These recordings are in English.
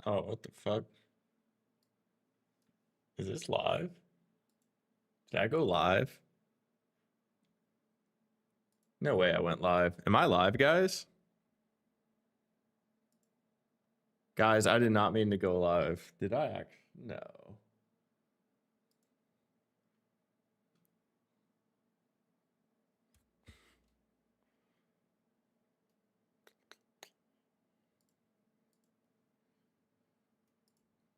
Oh, what the fuck? Is this live? Did I go live? No way I went live. Am I live, guys? Guys, I did not mean to go live. Did I actually? No.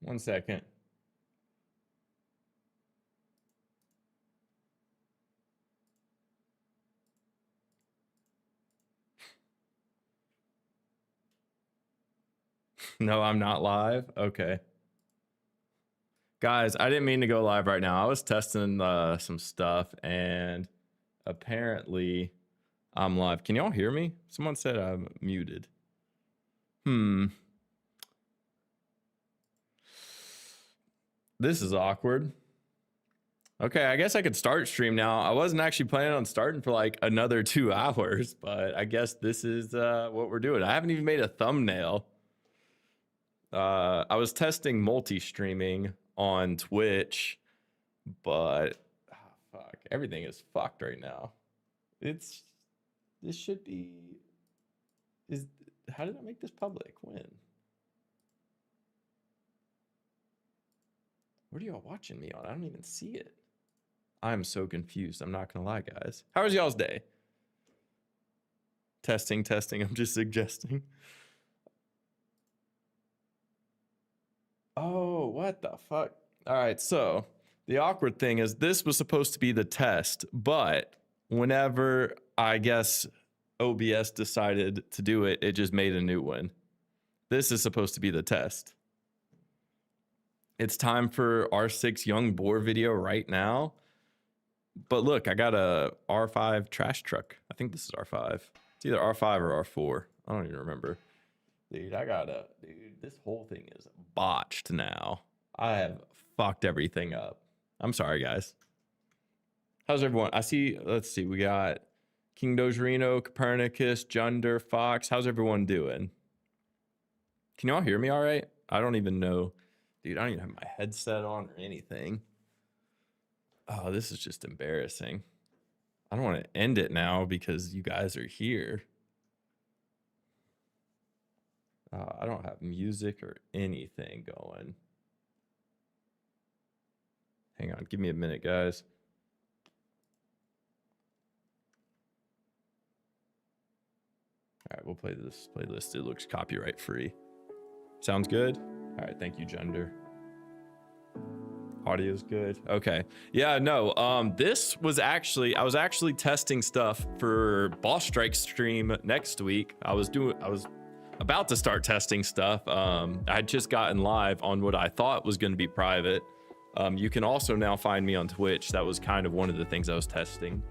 One second. No, I'm not live. Okay. Guys, I didn't mean to go live right now. I was testing some stuff and apparently I'm live. Can y'all hear me? Someone said I'm muted. This is awkward. Okay, I guess I could start stream now. I wasn't actually planning on starting for like another 2 hours, but I guess this is what we're doing. I haven't even made a thumbnail. I was testing multi-streaming on Twitch, but fuck, everything is fucked right now. This should be, how did I make this public? When? What are y'all watching me on? I don't even see it. I'm so confused. I'm not gonna lie, guys. How was y'all's day? Testing. I'm just suggesting. Oh, what the fuck? All right, so the awkward thing is this was supposed to be the test, but whenever I guess OBS decided to do it, it just made a new one. This is supposed to be the test. It's time for R6 Young Boar video right now. But look, I got a R5 trash truck. I think this is R5. It's either R5 or R4. I don't even remember. Dude, this whole thing is botched now. I have fucked everything up. I'm sorry, guys. How's everyone? I see, let's see, we got King Dojurino, Copernicus, Junder, Fox. How's everyone doing? Can y'all hear me all right? I don't even know. Dude, I don't even have my headset on or anything. Oh, this is just embarrassing. I don't want to end it now because you guys are here. I don't have music or anything going. Hang on, give me a minute, guys. All right, we'll play this playlist. It looks copyright free. Sounds good? All right, thank you, Junder. Audio's good. Okay. Yeah, no, this was actually, I was actually testing stuff for Boss Strike stream next week. I was about to start testing stuff. I'd just gotten live on what I thought was going to be private. You can also now find me on Twitch. That was kind of one of the things I was testing.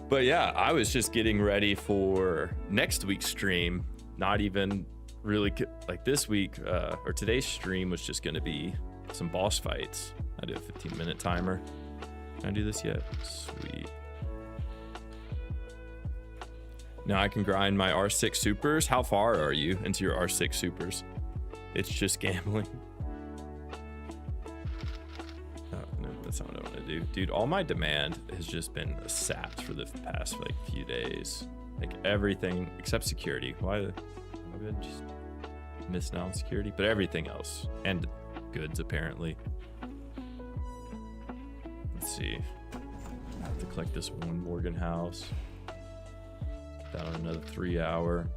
But yeah, I was just getting ready for next week's stream. Not even really like this week or today's stream was just going to be some boss fights. I do a 15-minute timer. Can I do this yet? Sweet. Now I can grind my R6 supers. How far are you into your R6 supers? It's just gambling. Oh, no, that's not what I want to do. Dude, all my demand has just been sapped for the past like few days. Like everything except security. Why? I'm gonna just miss out on security, but everything else and goods apparently. Let's see. I have to collect this one Morgan house. Down another 3 hour.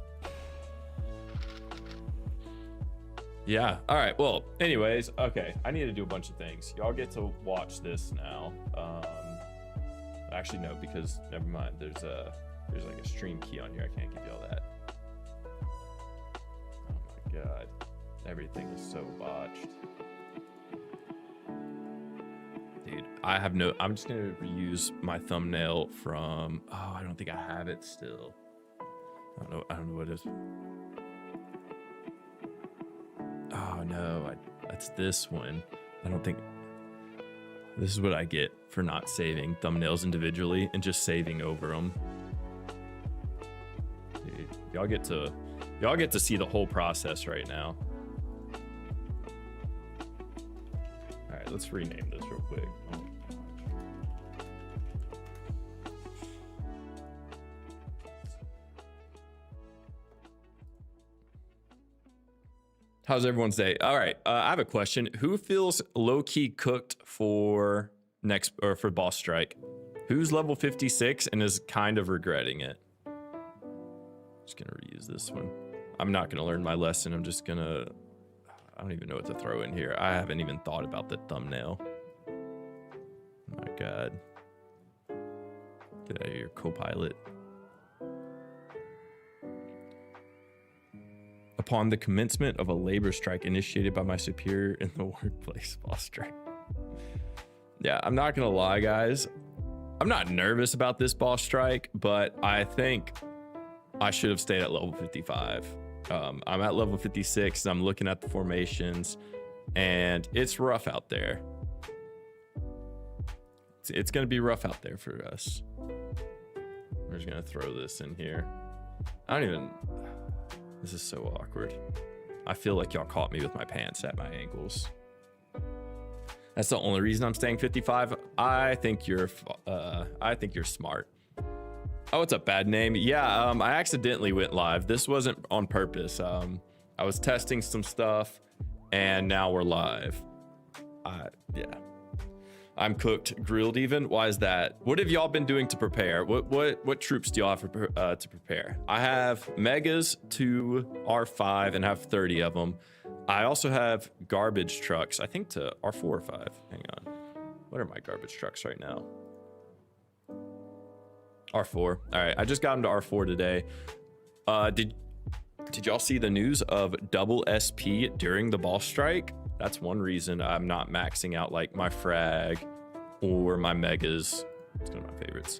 Yeah. All right. Well, anyways, okay. I need to do a bunch of things. Y'all get to watch this now. Actually, no, because never mind. There's like a stream key on here. I can't give y'all that. Oh my god. Everything is so botched. Dude, I'm just gonna reuse my thumbnail from, oh, I don't think I have it still. I don't know what it is. Oh no, that's this one. I don't think, this is what I get for not saving thumbnails individually and just saving over them. Dude, y'all get to see the whole process right now. let's rename this real quick. Oh. How's everyone's day? All right, I have a question. Who feels low-key cooked for next or for boss strike? Who's level 56 and is kind of regretting it? Just gonna reuse this one. I'm not gonna learn my lesson. I'm just gonna. I don't even know what to throw in here. I haven't even thought about the thumbnail. Oh my god. Get out of here, Copilot. Upon the commencement of a labor strike initiated by my superior in the workplace, boss strike. Yeah, I'm not gonna lie, guys. I'm not nervous about this boss strike, but I think I should have stayed at level 55. I'm at level 56 and I'm looking at the formations and it's rough out there. It's gonna be rough out there for us. We're just gonna throw this in here. This is so awkward. I feel like y'all caught me with my pants at my ankles. That's the only reason I'm staying 55. I think you're smart. Oh, it's a bad name. Yeah, I accidentally went live. This wasn't on purpose. I was testing some stuff and now we're live. Yeah. I'm cooked, grilled even. Why is that? What have y'all been doing to prepare? What troops do y'all have to prepare? I have megas to R5 and have 30 of them. I also have garbage trucks, I think to R4 or 5. Hang on. What are my garbage trucks right now? R4. All right, I just got them to R4 today. Did y'all see the news of double SP during the boss strike? That's one reason I'm not maxing out like my frag or my megas. It's one of my favorites.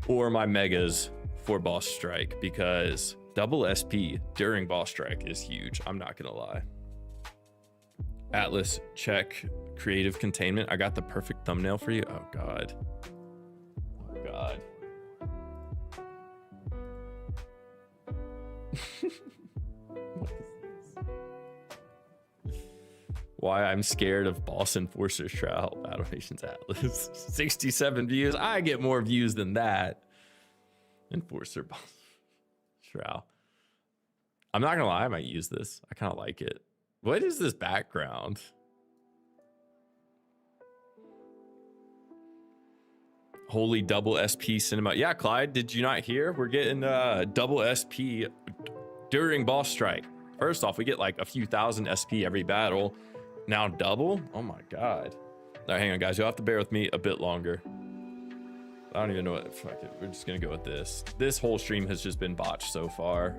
Or my megas for boss strike, because double SP during boss strike is huge. I'm not gonna lie. Atlas, check creative containment. I got the perfect thumbnail for you. Oh God. Oh God. Why I'm scared of boss enforcers trial battle nations Atlas. 67 views. I get more views than that. Enforcer boss trial. I'm not gonna lie, I might use this. I kind of like it. What is this background? Holy double SP cinema. Yeah, Clyde, did you not hear? We're getting double SP during boss strike. First off, we get like a few thousand SP every battle. Now double? Oh my God. All right, hang on, guys. You'll have to bear with me a bit longer. I don't even know what. Fuck it. We're just gonna go with this. This whole stream has just been botched so far.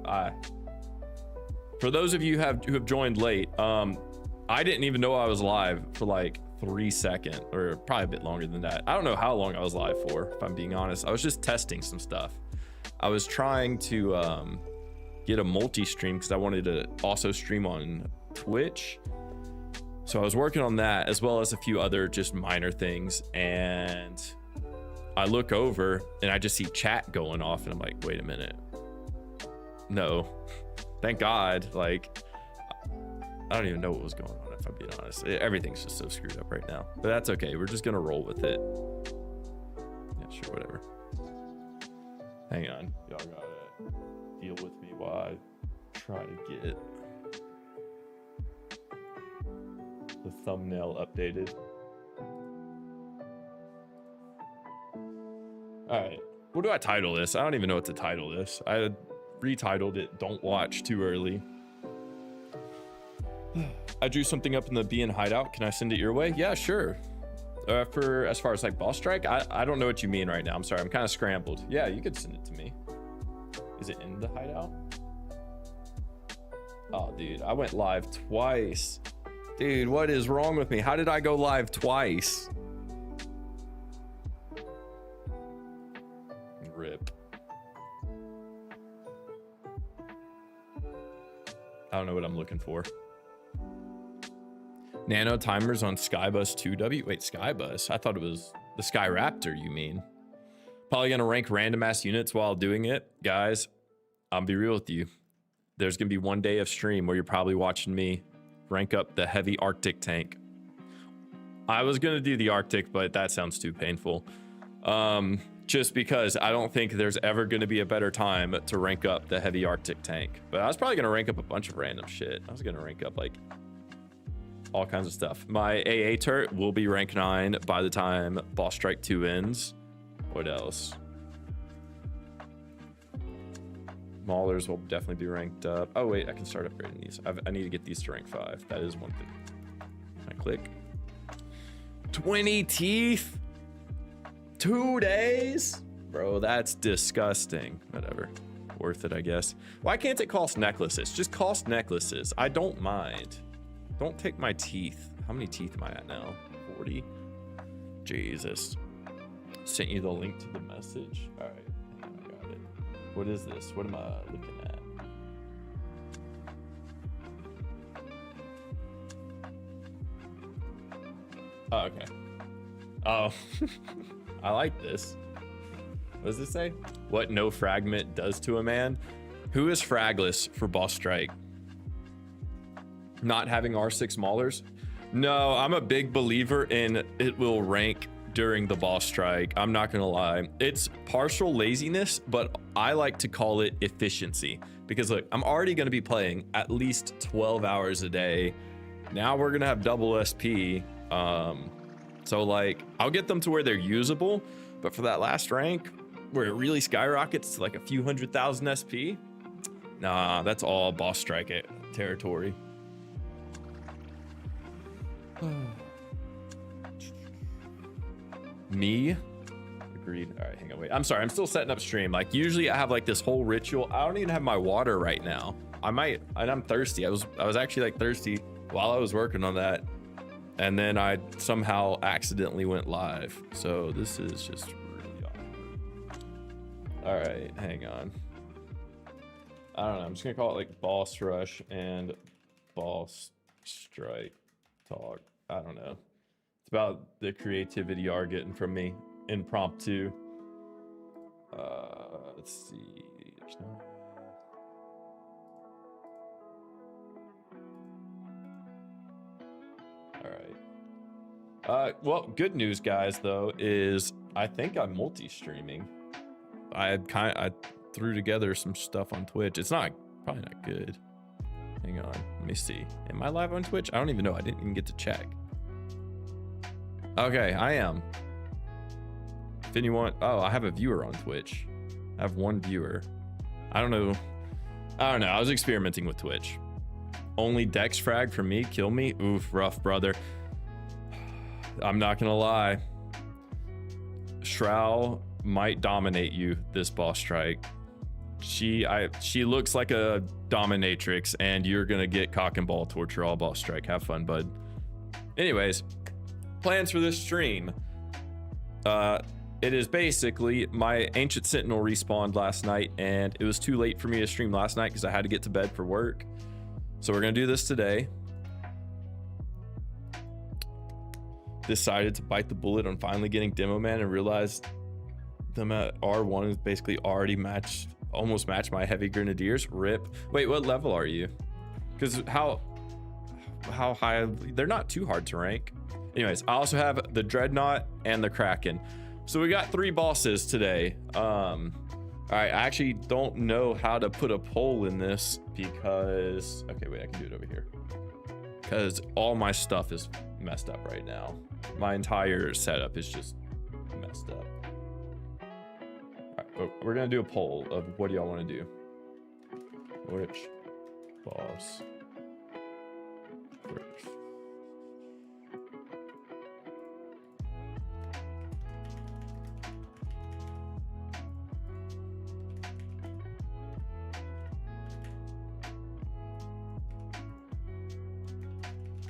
For those of you who have joined late, I didn't even know I was live for like 3 seconds, or probably a bit longer than that. I don't know how long I was live for, if I'm being honest. I was just testing some stuff. I was trying to get a multi-stream because I wanted to also stream on Twitch. So I was working on that as well as a few other just minor things, and I look over and I just see chat going off and I'm like, wait a minute. No, thank God. Like, I don't even know what was going on, if I'm being honest. Everything's just so screwed up right now, but that's okay. We're just gonna roll with it. Yeah, sure, whatever. Hang on, y'all gotta deal with me while I try to get the thumbnail updated. All right, what do I title this? I don't even know what to title this. I retitled it Don't Watch Too Early. I drew something up in the BN hideout. Can I send it your way? Yeah, sure. For as far as like boss strike, I don't know what you mean right now. I'm sorry, I'm kind of scrambled. Yeah, you could send it to me. Is it in the hideout? Oh, dude, I went live twice. Dude, what is wrong with me? How did I go live twice? Rip. I don't know what I'm looking for. Nano timers on Skybus 2W. Wait, Skybus? I thought it was the Sky Raptor, you mean? Probably gonna rank random ass units while doing it. Guys, I'll be real with you. There's gonna be one day of stream where you're probably watching me rank up the heavy Arctic tank. I was gonna do the Arctic, but that sounds too painful. Just because I don't think there's ever gonna be a better time to rank up the heavy Arctic tank. But I was probably gonna rank up a bunch of random shit. I was gonna rank up like all kinds of stuff. My AA turret will be rank 9 by the time Boss Strike 2 ends. What else? Maulers will definitely be ranked up. Oh wait, I can start upgrading these. I need to get these to rank 5. That is one thing. I click. 20 teeth? 2 days? Bro, that's disgusting. Whatever. Worth it, I guess. Why can't it cost necklaces? Just cost necklaces. I don't mind. Don't take my teeth. How many teeth am I at now? 40? Jesus. Sent you the link to the message. All right. I got it. What is this? What am I looking at? Oh, okay. Oh, I like this. What does it say? What no fragment does to a man? Who is fragless for Boss Strike? Not having R6 Maulers? No, I'm a big believer in it will rank during the Boss Strike. I'm not gonna lie. It's partial laziness, but I like to call it efficiency. Because look, I'm already gonna be playing at least 12 hours a day. Now we're gonna have double SP. So like, I'll get them to where they're usable, but for that last rank, where it really skyrockets to like a few 100,000 SP, nah, that's all Boss Strike territory. Me? Agreed. All right, hang on, wait. I'm sorry, I'm still setting up stream. Like usually I have like this whole ritual. I don't even have my water right now. I might, and I'm thirsty. I was actually like thirsty while I was working on that. And then I somehow accidentally went live. So this is just really awkward. All right, hang on. I don't know. I'm just gonna call it like Boss Rush and Boss Strike Talk. I don't know. It's about the creativity you are getting from me. Impromptu. Let's see. There's no... All right. Well, good news, guys, though, is I think I'm multi-streaming. I threw together some stuff on Twitch. It's not probably not good. Hang on, let me see. Am I live on Twitch? I don't even know. I didn't even get to check. Okay, I am. If anyone, oh, I have a viewer on Twitch. I have one viewer. I don't know. I was experimenting with Twitch. Only Dex frag for me, kill me. Oof, rough, brother. I'm not gonna lie. Shroud might dominate you this Boss Strike. She looks like a dominatrix, and you're gonna get cock and ball torture all Boss Strike. Have fun, bud. Anyways, plans for this stream. It is basically my Ancient Sentinel respawned last night, and it was too late for me to stream last night because I had to get to bed for work. So we're gonna do this today. Decided to bite the bullet on finally getting Demo Man and realized them at R1 is basically already almost matched my Heavy Grenadiers. Rip. Wait, what level are you? Because how high? They're not too hard to rank. Anyways, I also have the Dreadnought and the Kraken. So we got 3 bosses today. All right, I actually don't know how to put a poll in this because, okay, wait, I can do it over here. Because all my stuff is messed up right now. My entire setup is just messed up. All right, we're gonna do a poll of what do y'all want to do? Which boss first?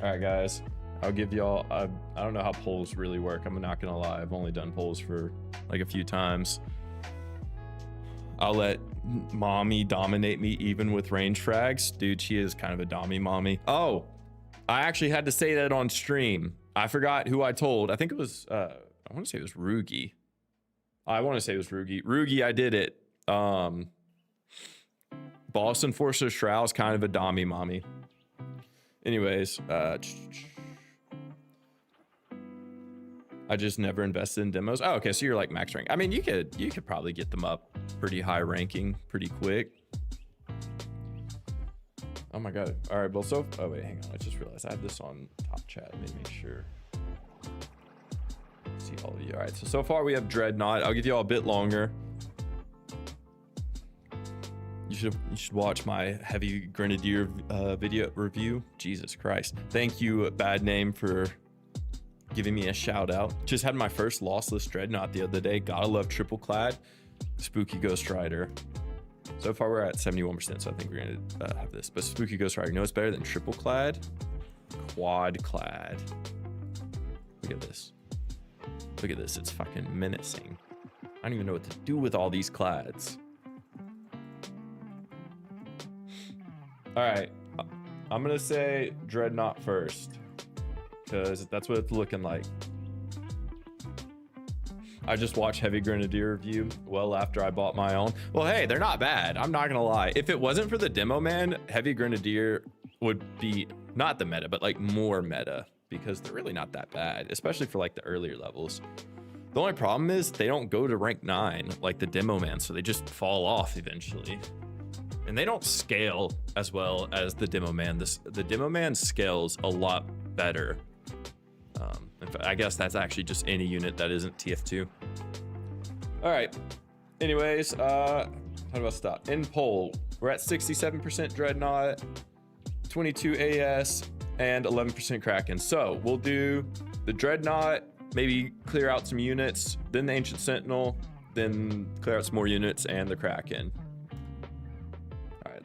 All right, guys, I'll give y'all, I don't know how polls really work. I'm not gonna lie. I've only done polls for like a few times. I'll let mommy dominate me even with range frags. Dude, she is kind of a dommy mommy. Oh, I actually had to say that on stream. I forgot who I told. I think it was, I want to say it was Rugi. Rugi, I did it. Boss Enforcer Shroud's kind of a dommy mommy. Anyways, I just never invested in demos. Oh, okay, so you're like max rank. I mean, you could probably get them up pretty high ranking pretty quick. Oh my god. All right, well, so oh wait, hang on. I just realized I have this on top chat. Let me make sure. See all of you. All right, so far we have Dreadnought. I'll give you all a bit longer. You should watch my Heavy Grenadier video review. Jesus Christ. Thank you, Bad Name, for giving me a shout out. Just had my first lossless Dreadnought the other day. Gotta love triple clad Spooky Ghost Rider. So far we're at 71%, so I think we're gonna have this. But Spooky Ghost Rider, you know what's better than triple clad? Quad clad. Look at this. Look at this. It's fucking menacing. I don't even know what to do with all these clads. All right, I'm gonna say Dreadnought first, because that's what it's looking like. I just watched Heavy Grenadier review well after I bought my own. Well, hey, they're not bad. I'm not gonna lie. If it wasn't for the demo man, Heavy Grenadier would be not the meta, but like more meta, because they're really not that bad, especially for like the earlier levels. The only problem is they don't go to rank 9 like the demo man, so they just fall off eventually. And they don't scale as well as the demo man. The demo man scales a lot better. In fact, I guess that's actually just any unit that isn't TF2. All right. Anyways, how do I stop? In poll, we're at 67% Dreadnought, 22 AS, and 11% Kraken. So we'll do the Dreadnought, maybe clear out some units, then the Ancient Sentinel, then clear out some more units, and the Kraken.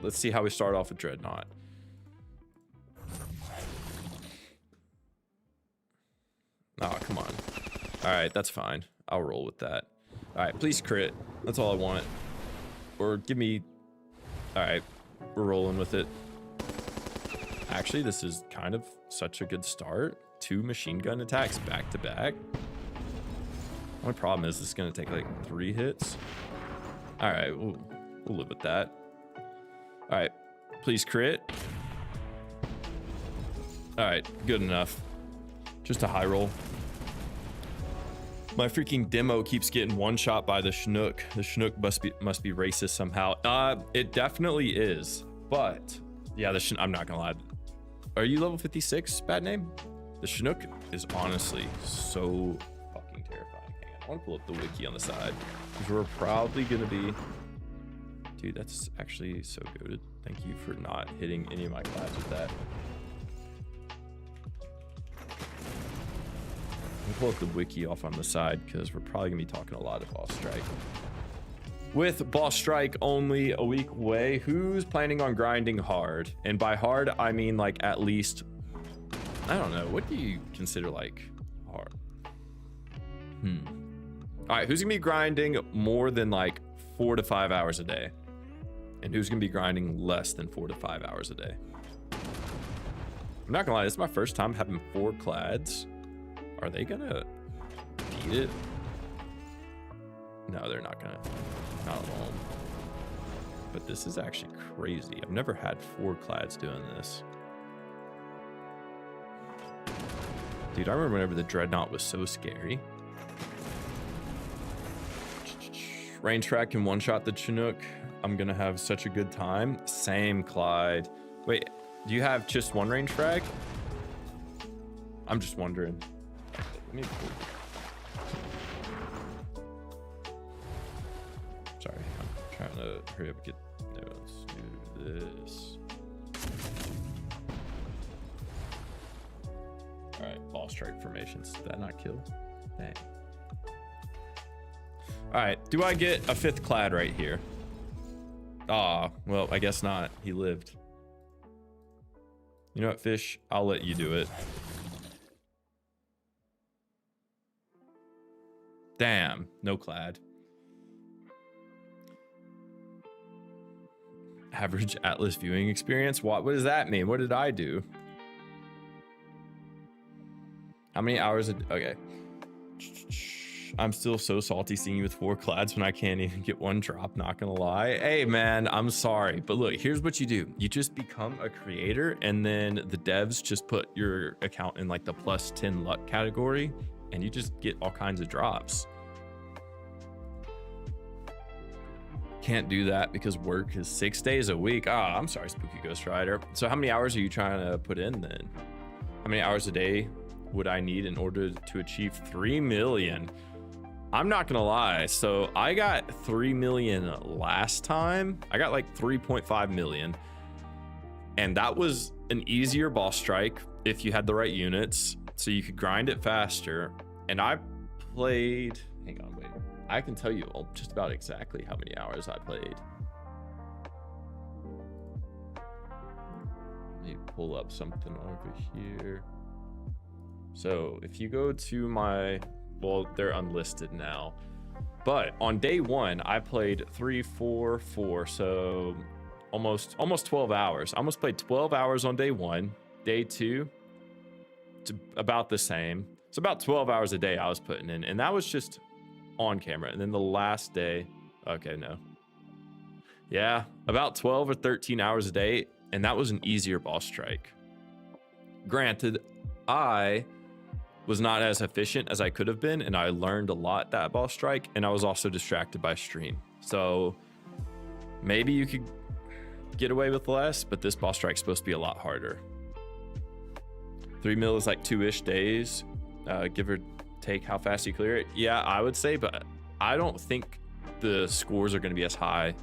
Let's see how we start off with Dreadnought. Oh, come on. All right, that's fine. I'll roll with that. All right, please crit. That's all I want. Or give me... All right, we're rolling with it. Actually, this is kind of such a good start. 2 machine gun attacks back to back. Only problem is this is going to take like 3 hits. All right, we'll live with that. All right, please crit. All right, good enough. Just a high roll. My freaking demo keeps getting one shot by the Chinook. The Chinook must be racist somehow. It definitely is. But yeah, I'm not gonna lie. Are you level 56? Bad Name. The Chinook is honestly so fucking terrifying. Hang on, I want to pull up the wiki on the side because we're probably gonna be. Dude, that's actually so good. Thank you for not hitting any of my clads with that. I'll pull up the wiki off on the side because we're probably gonna be talking a lot of Boss Strike. With Boss Strike only a week away, who's planning on grinding hard? And by hard, I mean like at least, I don't know, what do you consider like hard? All right, who's gonna be grinding more than like 4 to 5 hours a day? And who's gonna be grinding less than 4 to 5 hours a day? I'm not gonna lie, this is my first time having 4 clads. Are they gonna beat it? No, they're not gonna. Not at all. But this is actually crazy. I've never had 4 clads doing this. Dude, I remember whenever the Dreadnought was so scary. Range track can one-shot the Chinook. I'm gonna have such a good time. Same, Clyde. Wait, do you have just 1 range frag? I'm just wondering. Let me pull. Sorry, I'm trying to hurry up and get. No, let's do this. All right, Boss Strike formations. Did that not kill? Dang. All right, do I get a 5th clad right here? Ah, well, I guess not. He lived. You know what, Fish? I'll let you do it. Damn, no clad. Average Atlas viewing experience? What does that mean? What did I do? How many hours? Okay. I'm still so salty seeing you with 4 clads when I can't even get 1 drop, not gonna lie. Hey man, I'm sorry. But look, here's what you do. You just become a creator and then the devs just put your account in like the +10 luck category and you just get all kinds of drops. Can't do that because work is 6 days a week. I'm sorry, Spooky Ghost Rider. So how many hours are you trying to put in then? How many hours a day would I need in order to achieve 3 million? I'm not gonna lie. So I got 3 million last time. I got like 3.5 million. And that was an easier boss strike if you had the right units. So you could grind it faster. And I played, hang on, wait. I can tell you just about exactly how many hours I played. Let me pull up something over here. So if you go to my, well, they're unlisted now, but on day one, I played 3, 4, 4. So almost 12 hours. I almost played 12 hours on day one. Day two, it's about the same. It's about 12 hours a day I was putting in, and that was just on camera. And then the last day, okay, no, yeah, about 12 or 13 hours a day, and that was an easier boss strike. Granted, I was not as efficient as I could have been, and I learned a lot that boss strike, and I was also distracted by stream. So maybe you could get away with less, but this boss strike's supposed to be a lot harder. 3 mil is like 2-ish days, give or take how fast you clear it. Yeah, I would say, but I don't think the scores are going to be as high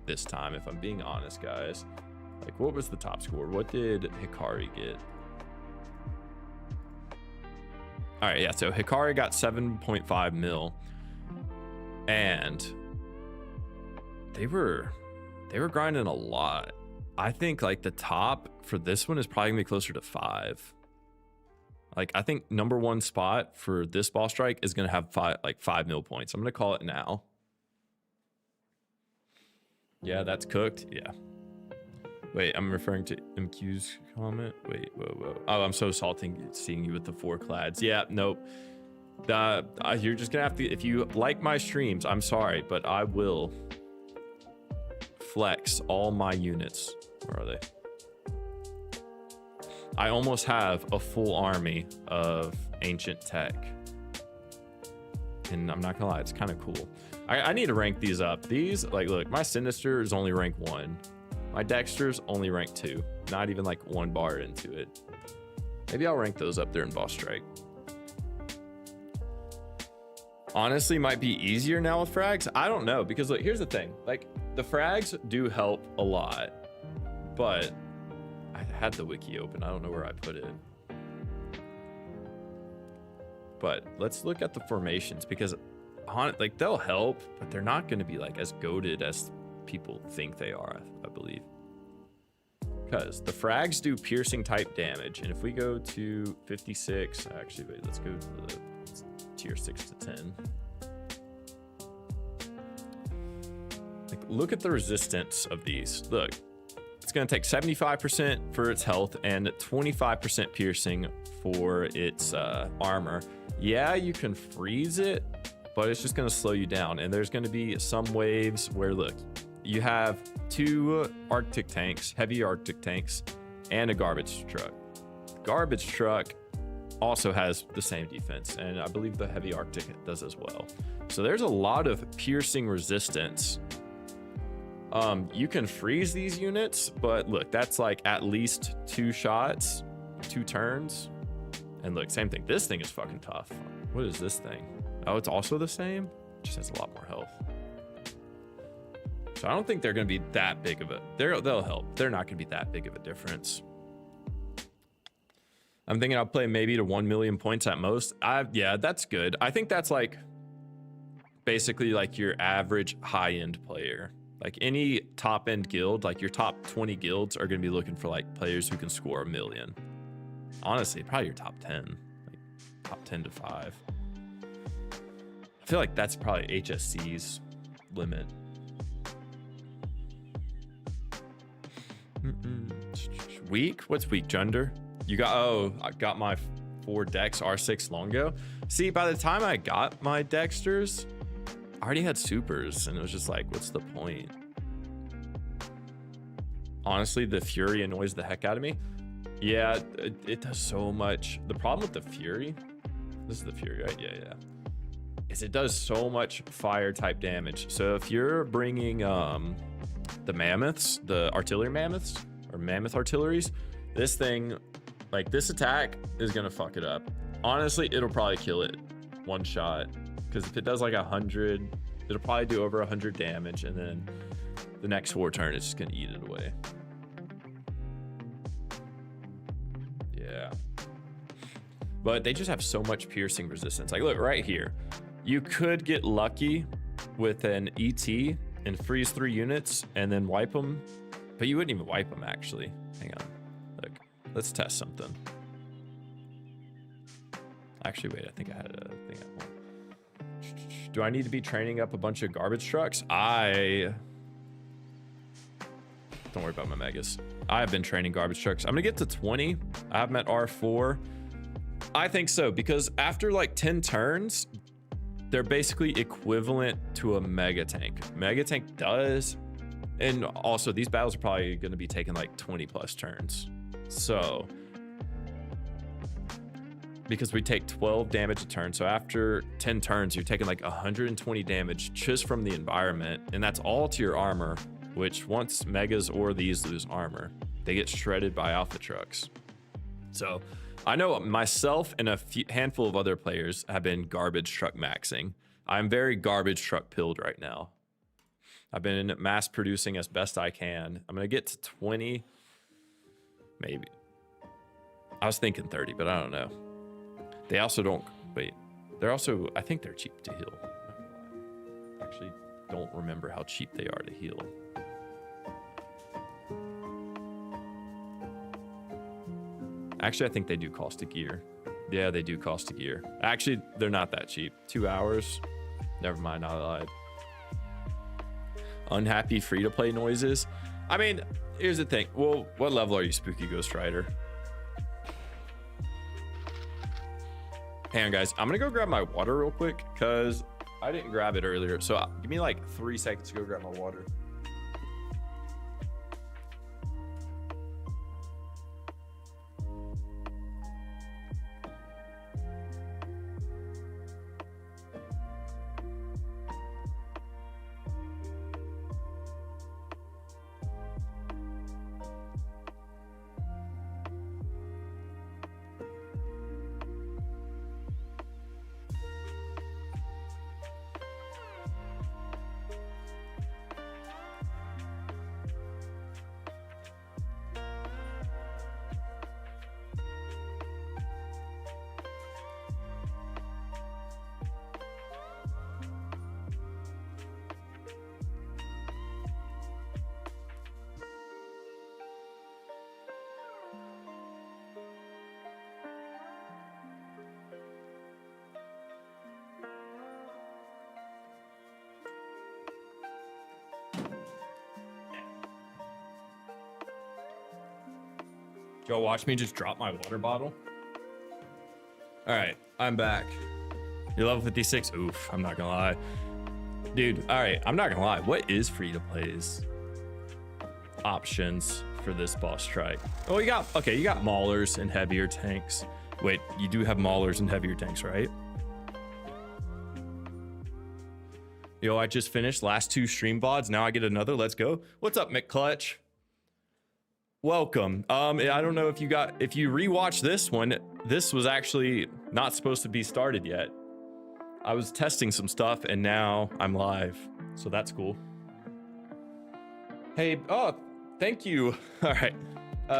this time, if I'm being honest, guys. Like, what was the top score? What did Hikari get? All right, yeah, so Hikari got 7.5 mil, and they were grinding a lot. I think like the top for this one is probably gonna be closer to 5. Like, I think number one spot for this boss strike is gonna have 5 mil points. I'm gonna call it now. Yeah, that's cooked. Yeah. Wait, I'm referring to MQ's comment. Wait, whoa. Oh, I'm so salty seeing you with the 4 clads. Yeah, nope. You're just gonna have to, if you like my streams, I'm sorry, but I will flex all my units. Where are they? I almost have a full army of ancient tech, and I'm not gonna lie, it's kind of cool. I need to rank these up. These, like, look, my Sinister is only rank 1. My Dexter's only rank 2. Not even like 1 bar into it. Maybe I'll rank those up there in boss strike. Honestly, might be easier now with frags. I don't know, because look, here's the thing. Like, the frags do help a lot, but I had the wiki open. I don't know where I put it. But let's look at the formations, because like, they'll help, but they're not going to be like as goated as people think they are, I believe. Because the frags do piercing type damage, and if we go to 56, actually, wait, let's go to the tier 6 to 10. Like, look at the resistance of these. Look, it's going to take 75% for its health and 25% piercing for its armor. Yeah, you can freeze it, but it's just going to slow you down. And there's going to be some waves where, look, you have 2 Arctic tanks, heavy Arctic tanks, and a garbage truck. Garbage truck also has the same defense, and I believe the heavy Arctic does as well. So there's a lot of piercing resistance. You can freeze these units, but look, that's like at least 2 shots, 2 turns. And look, same thing. This thing is fucking tough. What is this thing? Oh, it's also the same? It just has a lot more health. So I don't think they're going to be that big of a... They'll help. They're not going to be that big of a difference. I'm thinking I'll play maybe to 1 million points at most. Yeah, that's good. I think that's like basically like your average high-end player. Like any top-end guild, like your top 20 guilds are going to be looking for like players who can score 1 million. Honestly, probably your top 10. Like top 10 to 5. I feel like that's probably HSC's limit. Weak? What's weak, Junder? You got, oh, I got my 4 Dex R6 Longo. See, by the time I got my Dexters, I already had supers, and it was just like, what's the point? Honestly, the Fury annoys the heck out of me. Yeah, it does so much. The problem with the Fury This is the Fury, right? Yeah. Is it does so much fire type damage. So if you're bringing the mammoths, the artillery mammoths or mammoth artilleries, this thing, like this attack is gonna fuck it up. Honestly, it'll probably kill it one shot, because if it does like 100, it'll probably do over 100 damage, and then the next 4 turn it's just gonna eat it away. Yeah, but they just have so much piercing resistance. Like look right here, you could get lucky with an ET and freeze 3 units and then wipe them, but you wouldn't even wipe them actually. Hang on, look, let's test something. Actually, wait, I think I had a thing at home. Do I need to be training up a bunch of garbage trucks? Don't worry about my megas. I have been training garbage trucks. I'm gonna get to 20. I have them at R4. I think so, because after like 10 turns, they're basically equivalent to a mega tank. Mega tank does, and also these battles are probably gonna be taking like 20 plus turns. So, because we take 12 damage a turn, so after 10 turns, you're taking like 120 damage just from the environment, and that's all to your armor, which once megas or these lose armor, they get shredded by alpha trucks. So I know myself and a handful of other players have been garbage truck maxing. I'm very garbage truck pilled right now. I've been mass producing as best I can. I'm gonna get to 20, maybe. I was thinking 30, but I don't know. They also don't, wait, they're also, I think they're cheap to heal. Actually, don't remember how cheap they are to heal. Actually, I think they do cost a gear. Yeah, they do cost a gear. Actually, they're not that cheap. 2 hours. Never mind, I lied. Unhappy free-to-play noises. I mean, here's the thing. Well, what level are you, Spooky Ghost Rider? Hang on, guys. I'm gonna go grab my water real quick because I didn't grab it earlier. So give me like 3 seconds to go grab my water. Y'all watch me just drop my water bottle. All right, I'm back. You're level 56. Oof, I'm not gonna lie. Dude, all right, I'm not gonna lie. What is free to play's options for this boss strike? Oh, you got maulers and heavier tanks. Wait, you do have maulers and heavier tanks, right? Yo, I just finished last 2 stream VODs. Now I get another. Let's go. What's up, McClutch? Welcome. I don't know if you rewatched this one, this was actually not supposed to be started yet. I was testing some stuff and now I'm live. So that's cool. Hey, oh, thank you. All right.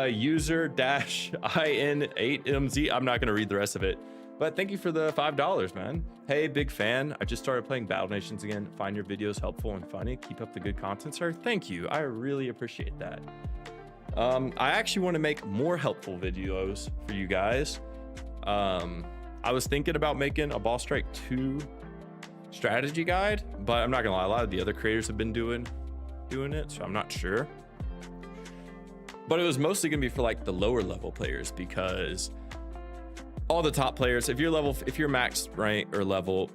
User-IN8MZ. I'm not going to read the rest of it, but thank you for the $5, man. Hey, big fan. I just started playing Battle Nations again. Find your videos helpful and funny. Keep up the good content, sir. Thank you. I really appreciate that. I actually want to make more helpful videos for you guys. I was thinking about making a Boss Strike 2 strategy guide, but I'm not gonna lie, a lot of the other creators have been doing it, so I'm not sure. But it was mostly gonna be for like the lower level players, because all the top players, if you're max rank or level,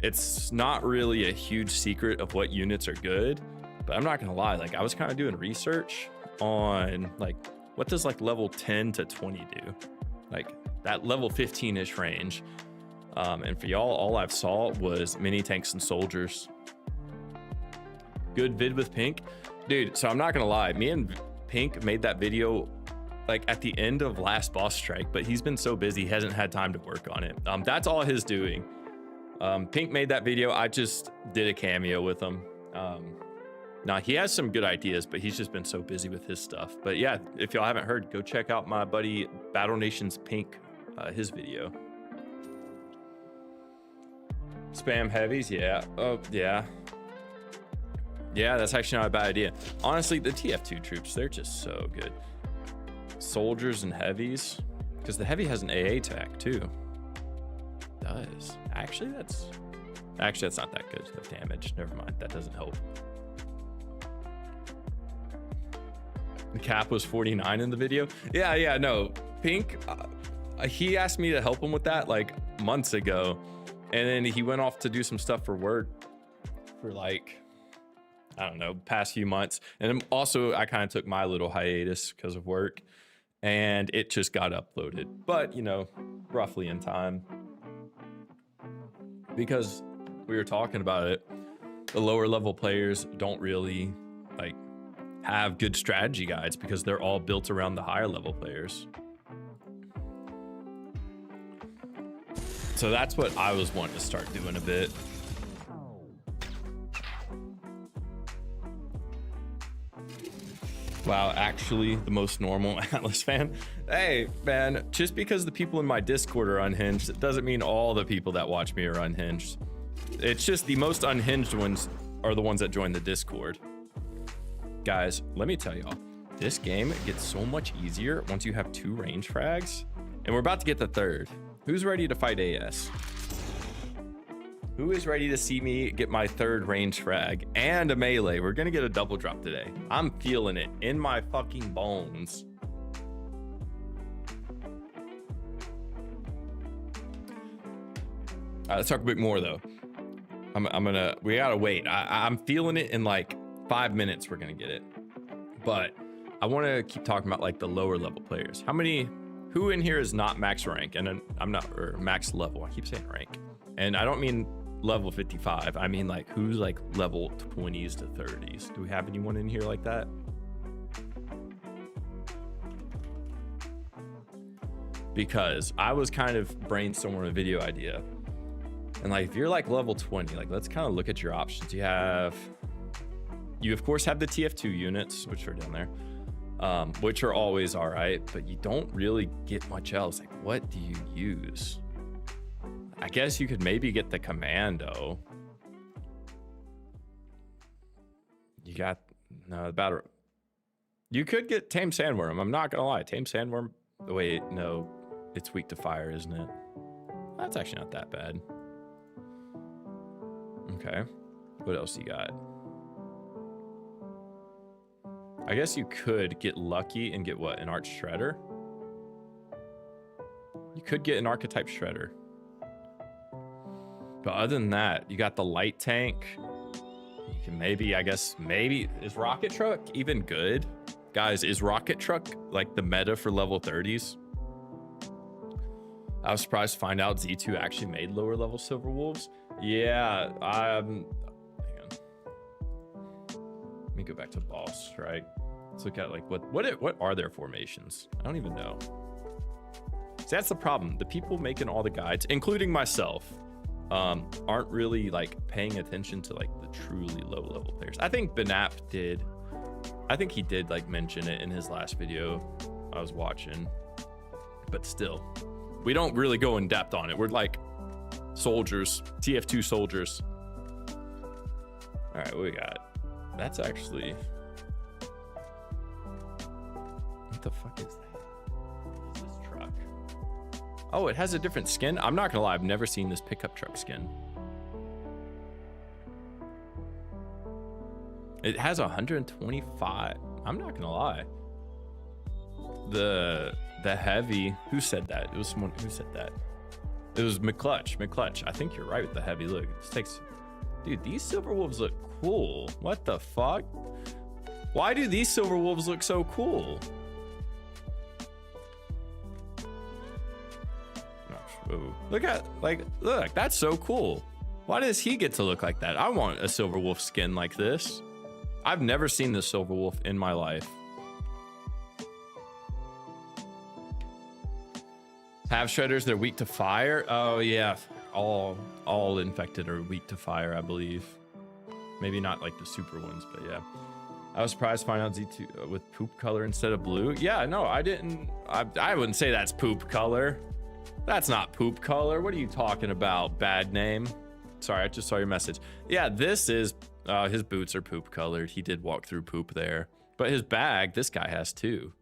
it's not really a huge secret of what units are good. But I'm not gonna lie, like I was kind of doing research on like what does like level 10 to 20 do, like that level 15-ish range. And for y'all, all I've saw was mini tanks and soldiers. Good vid with Pink. Dude, so I'm not gonna lie, me and Pink made that video like at the end of last boss strike, but he's been so busy, he hasn't had time to work on it. That's all his doing. Pink made that video. I just did a cameo with him. Now he has some good ideas, but he's just been so busy with his stuff. But yeah, if y'all haven't heard, go check out my buddy Battle Nations Pink, his video. Spam heavies, yeah. Oh, yeah. Yeah, that's actually not a bad idea. Honestly, the TF2 troops, they're just so good. Soldiers and heavies, because the heavy has an AA attack too. It does. Actually, that's not that good of damage. Never mind, that doesn't help. The cap was 49 in the video. Yeah, no. Pink, he asked me to help him with that like months ago. And then he went off to do some stuff for work for like, I don't know, past few months. And then also I kind of took my little hiatus because of work and it just got uploaded, but you know, roughly in time. Because we were talking about it, the lower level players don't really like have good strategy guides because they're all built around the higher level players. So that's what I was wanting to start doing a bit. Wow, actually the most normal Atlas fan. Hey man, just because the people in my Discord are unhinged, it doesn't mean all the people that watch me are unhinged. It's just the most unhinged ones are the ones that join the Discord. Guys, let me tell y'all, this game gets so much easier once you have 2 range frags, and we're about to get the 3rd. Who's ready to fight AS? Who is ready to see me get my 3rd range frag and a melee? We're gonna get a double drop today. I'm feeling it in my fucking bones. All right, let's talk a bit more though. We gotta wait. I'm feeling it in like 5 minutes. We're gonna get it, but I want to keep talking about like the lower level players. Who in here is not max rank? And I'm not, or max level. I keep saying rank, and I don't mean level 55. I mean like who's like level 20s to 30s. Do we have anyone in here like that? Because I was kind of brainstorming a video idea, and like if you're like level 20, like let's kind of look at your options. You of course have the TF2 units, which are down there, which are always all right, but you don't really get much else. Like what do you use? I guess you could maybe get the commando. You got no battle. You could get Tame Sandworm. I'm not gonna lie, Tame Sandworm. Wait, no, it's weak to fire, isn't it? That's actually not that bad. Okay, what else you got? I guess you could get lucky and get what? An Arch Shredder? You could get an Archetype Shredder. But other than that, you got the light tank. You can maybe, I guess, maybe, is Rocket Truck even good? Guys, is Rocket Truck like the meta for level 30s? I was surprised to find out Z2 actually made lower level Silver Wolves. Yeah, hang on. Let me go back to boss strike. Let's look at like what are their formations? I don't even know. See, that's the problem. The people making all the guides, including myself, aren't really like paying attention to like the truly low level players. I think Benap did. I think he did like mention it in his last video I was watching, but still, we don't really go in depth on it. We're like soldiers, TF2 soldiers. All right, what we got? That's actually, what the fuck is that? What is this truck? Oh, it has a different skin. I'm not gonna lie, I've never seen this pickup truck skin. It has 125. I'm not gonna lie. The heavy, who said that? It was someone who said that. It was McClutch. I think you're right with the heavy. Look, this takes, dude, these Silver Wolves look cool. What the fuck? Why do these Silver Wolves look so cool? Ooh. Look, that's so cool. Why does he get to look like that? I want a Silver Wolf skin like this. I've never seen this Silver Wolf in my life. Have shredders, they're weak to fire. Oh yeah, all infected are weak to fire, I believe. Maybe not like the super ones, but yeah. I was surprised to find out Z2 with poop color instead of blue. Yeah, no, I didn't. I wouldn't say that's poop color. That's not poop color. What are you talking about? Bad name. Sorry, I just saw your message. Yeah, this is, his boots are poop colored. He did walk through poop there. But his bag, this guy has too.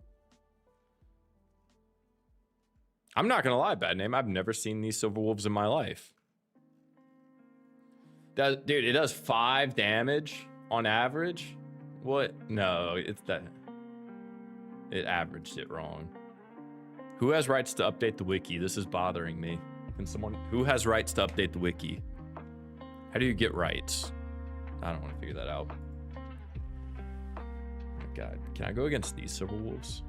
I'm not gonna lie, bad name. I've never seen these Silver Wolves in my life. Dude, it does 5 damage on average. What? No, it's that. It averaged it wrong. Who has rights to update the wiki? This is bothering me. Can someone, who has rights to update the wiki? How do you get rights? I don't want to figure that out. Oh my God, can I go against these Silver Wolves?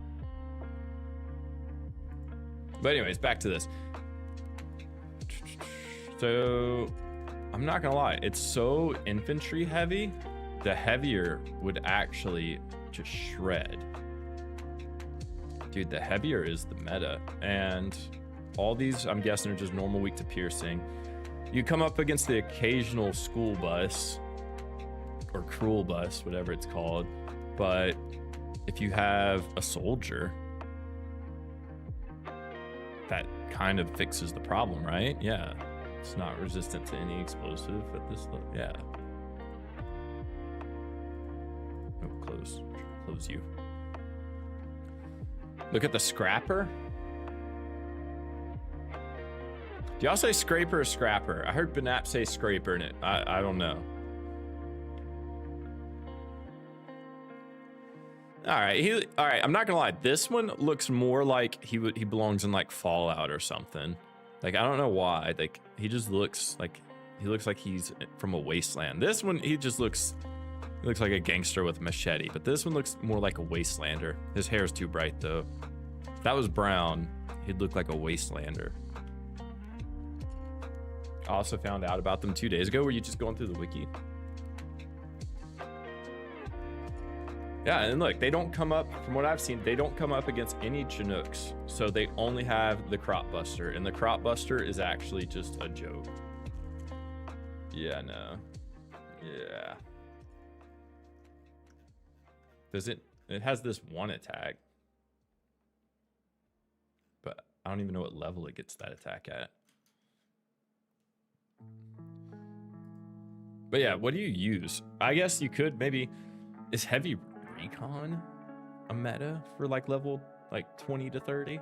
But anyways, back to this. So I'm not gonna lie, it's so infantry heavy. The heavier would actually just shred. Dude, the heavier is the meta. And all these, I'm guessing, are just normal weak to piercing. You come up against the occasional school bus or cruel bus, whatever it's called. But if you have a soldier, that kind of fixes the problem, right? Yeah. It's not resistant to any explosive at this level. Yeah. Oh, close you. Look at the scrapper. Do y'all say scraper or scrapper? I heard Benap say scraper in it. I don't know. All right, I'm not gonna lie. This one looks more like he belongs in like Fallout or something. Like, I don't know why. Like, he just looks like he's from a wasteland. This one, he looks like a gangster with a machete, but this one looks more like a wastelander. His hair's too bright though. If that was brown, he'd look like a wastelander. I also found out about them 2 days ago. Were you just going through the wiki? Yeah, and look, they don't come up, from what I've seen, they don't come up against any Chinooks. So they only have the Crop Buster, and the Crop Buster is actually just a joke. Yeah, no. Yeah. It has this one attack. But I don't even know what level it gets that attack at. But yeah, what do you use? I guess you could maybe, is heavy recon a meta for like level like 20 to 30?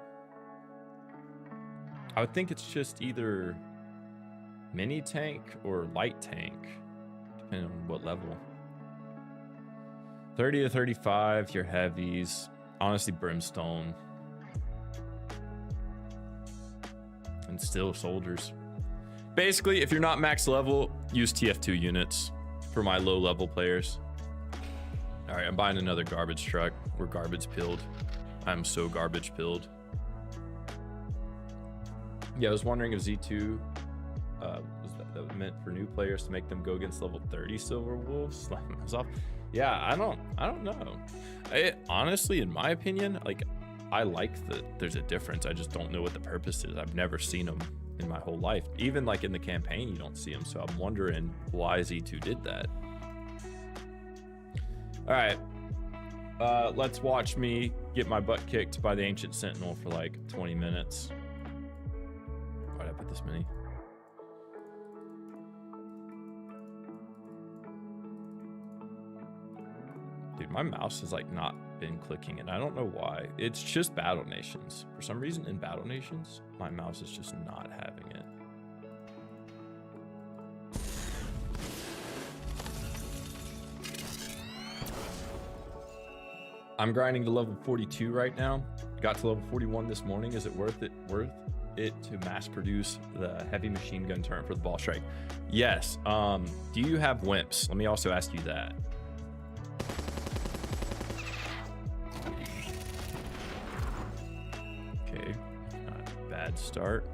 I would think it's just either mini tank or light tank, depending on what level. 30 to 35, your heavies. Honestly, Brimstone. And still soldiers. Basically, if you're not max level, use TF2 units for my low level players. All right, I'm buying another garbage truck. We're garbage pilled. I'm so garbage pilled. Yeah, I was wondering if Z2 was that meant for new players to make them go against level 30 Silver Wolves, slap themselves off. Yeah, I don't know. Honestly, in my opinion, like, I like that there's a difference. I just don't know what the purpose is. I've never seen them in my whole life. Even like in the campaign, you don't see them. So I'm wondering why Z2 did that. All right, let's watch me get my butt kicked by the Ancient Sentinel for like 20 minutes. Why'd I put this many? Dude, my mouse has like not been clicking and I don't know why. It's just Battle Nations. For some reason in Battle Nations, my mouse is just not having it. I'm grinding to level 42 right now. Got to level 41 this morning. Is it worth it to mass produce the heavy machine gun turret for the ball strike? Yes. Do you have wimps? Let me also ask you that. Okay, not a bad start.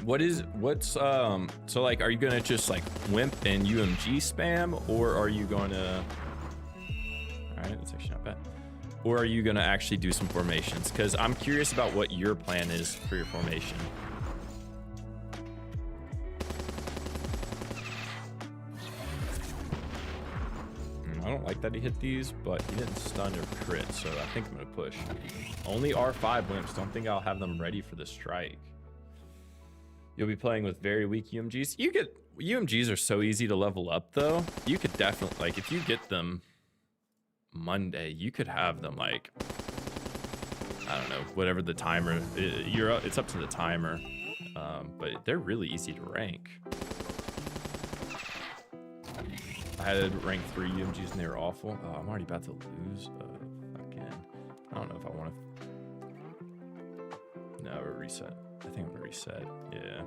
what's so like, are you gonna just like wimp and UMG spam, or are you gonna, all right, that's actually not bad, or are you gonna actually do some formations? Because I'm curious about what your plan is for your formation. I don't like that he hit these, but he didn't stun or crit, so I think I'm gonna push. Only R5 wimps. Don't think I'll have them ready for the strike. You'll be playing with very weak UMGs. UMGs are so easy to level up though. You could definitely, like, if you get them Monday, you could have them like, I don't know, whatever the timer. It's up to the timer, but they're really easy to rank. I had rank 3 UMGs and they were awful. Oh, I'm already about to lose again. I don't know if I want to. No, we're reset. I think I'm gonna reset. Yeah.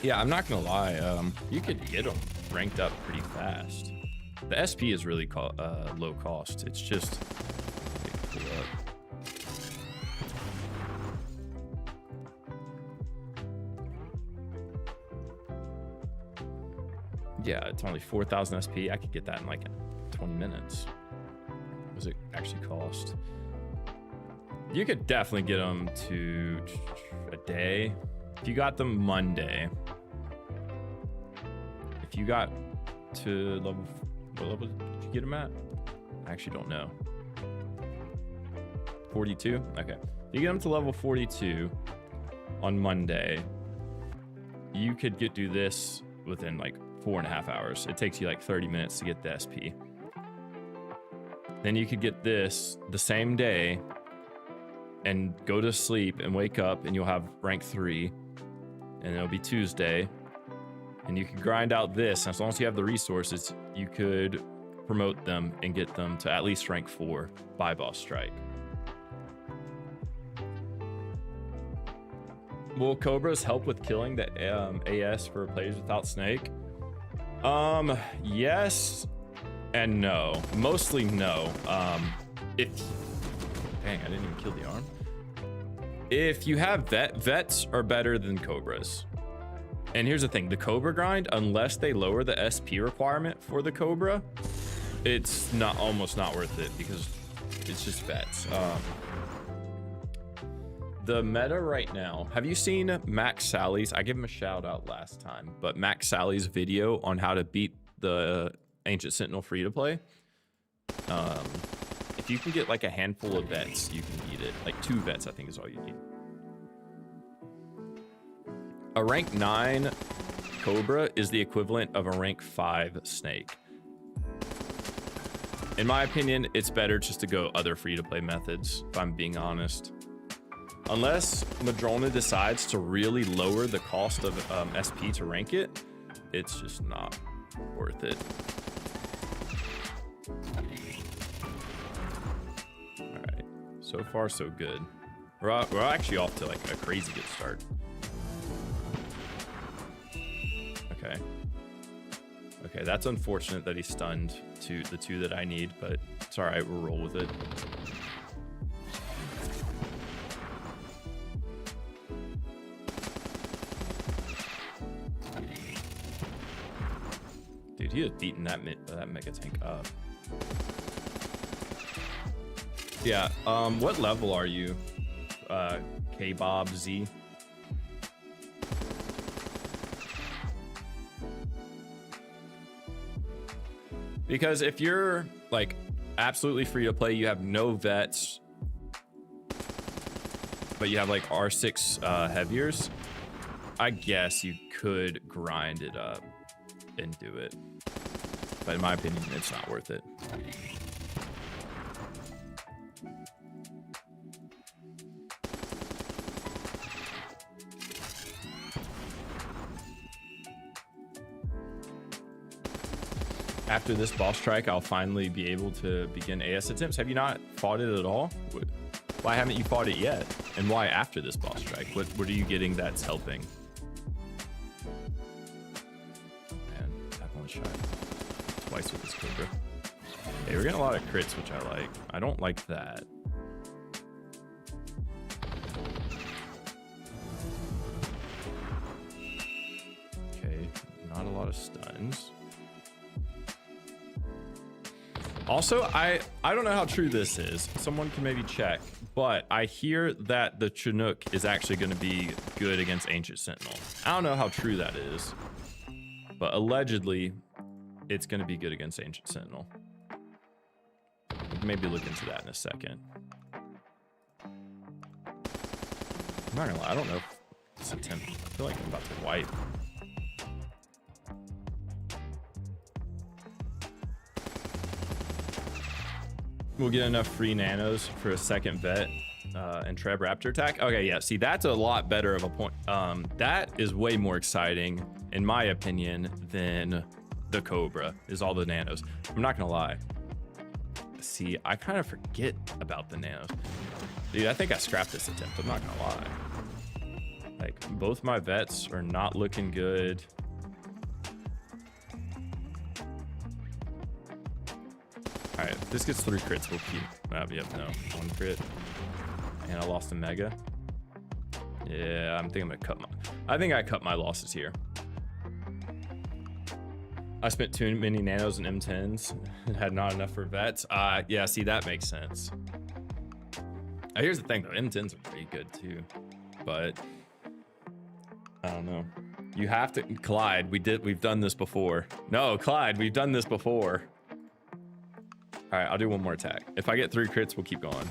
Yeah, I'm not gonna lie. You could get them ranked up pretty fast. The SP is really low cost. It's just pull up. Yeah, it's only 4,000 SP. I could get that in like 20 minutes. What does it actually cost? You could definitely get them to a day. If you got them Monday, if you got to level, what level did you get them at? I actually don't know. 42? Okay. If you get them to level 42 on Monday, you could do this within like 4.5 hours. It takes you like 30 minutes to get the SP. Then you could get this the same day and go to sleep and wake up and you'll have rank 3 and it'll be Tuesday and you can grind out this. As long as you have the resources, you could promote them and get them to at least rank 4 by boss strike. Will Cobras help with killing the AS for players without Snake? Yes and no. Mostly no. Dang, I didn't even kill the arm. If you have vets are better than Cobras. And here's the thing, the Cobra grind, unless they lower the SP requirement for the Cobra, it's almost not worth it because it's just vets. The meta right now, have you seen Max Sally's? I gave him a shout out last time, but Max Sally's video on how to beat the Ancient Sentinel free to play. If you can get like a handful of vets, you can beat it. Like 2 vets, I think is all you need. A rank 9 Cobra is the equivalent of a rank 5 Snake. In my opinion, it's better just to go other free to play methods, if I'm being honest. Unless Madrona decides to really lower the cost of SP to rank it, it's just not worth it. All right, so far so good. We're actually off to like a crazy good start. Okay, that's unfortunate that he stunned to the 2 that I need, but it's all right, we'll roll with it. Dude, he had beaten that Mega Tank up. Yeah, what level are you, K-Bob Z? Because if you're like absolutely free to play, you have no vets, but you have like R6 heaviers, I guess you could grind it up and do it. But in my opinion, it's not worth it. After this boss strike, I'll finally be able to begin AS attempts. Have you not fought it at all? Why haven't you fought it yet? And why after this boss strike? What are you getting that's helping? Man, that one shot twice with this Cobra. Okay, we're getting a lot of crits, which I like. I don't like that. of stuns. Also, I don't know how true this is. Someone can maybe check, but I hear that the Chinook is actually going to be good against Ancient Sentinel. I don't know how true that is, but allegedly it's going to be good against Ancient Sentinel. We can maybe look into that in a second. I'm not gonna lie, I don't know if this attempt, I feel like I'm about to wipe. We'll get enough free nanos for a second vet and Treb Raptor attack. Okay, yeah, see, that's a lot better of a point. That is way more exciting, in my opinion, than the Cobra, is all the nanos. I'm not gonna lie. See, I kind of forget about the nanos. Dude, I think I scrapped this attempt, I'm not gonna lie. Like, both my vets are not looking good. All right, if this gets 3 crits, we'll keep. Yep, no, 1 crit. And I lost a mega. Yeah, I think I cut my losses here. I spent too many nanos and M10s and had not enough for vets. Yeah, see, that makes sense. Here's the thing though, M10s are pretty good too, but I don't know. You have to, Clyde, we've done this before. No, Clyde, we've done this before. All right, I'll do one more attack. If I get 3 crits, we'll keep going.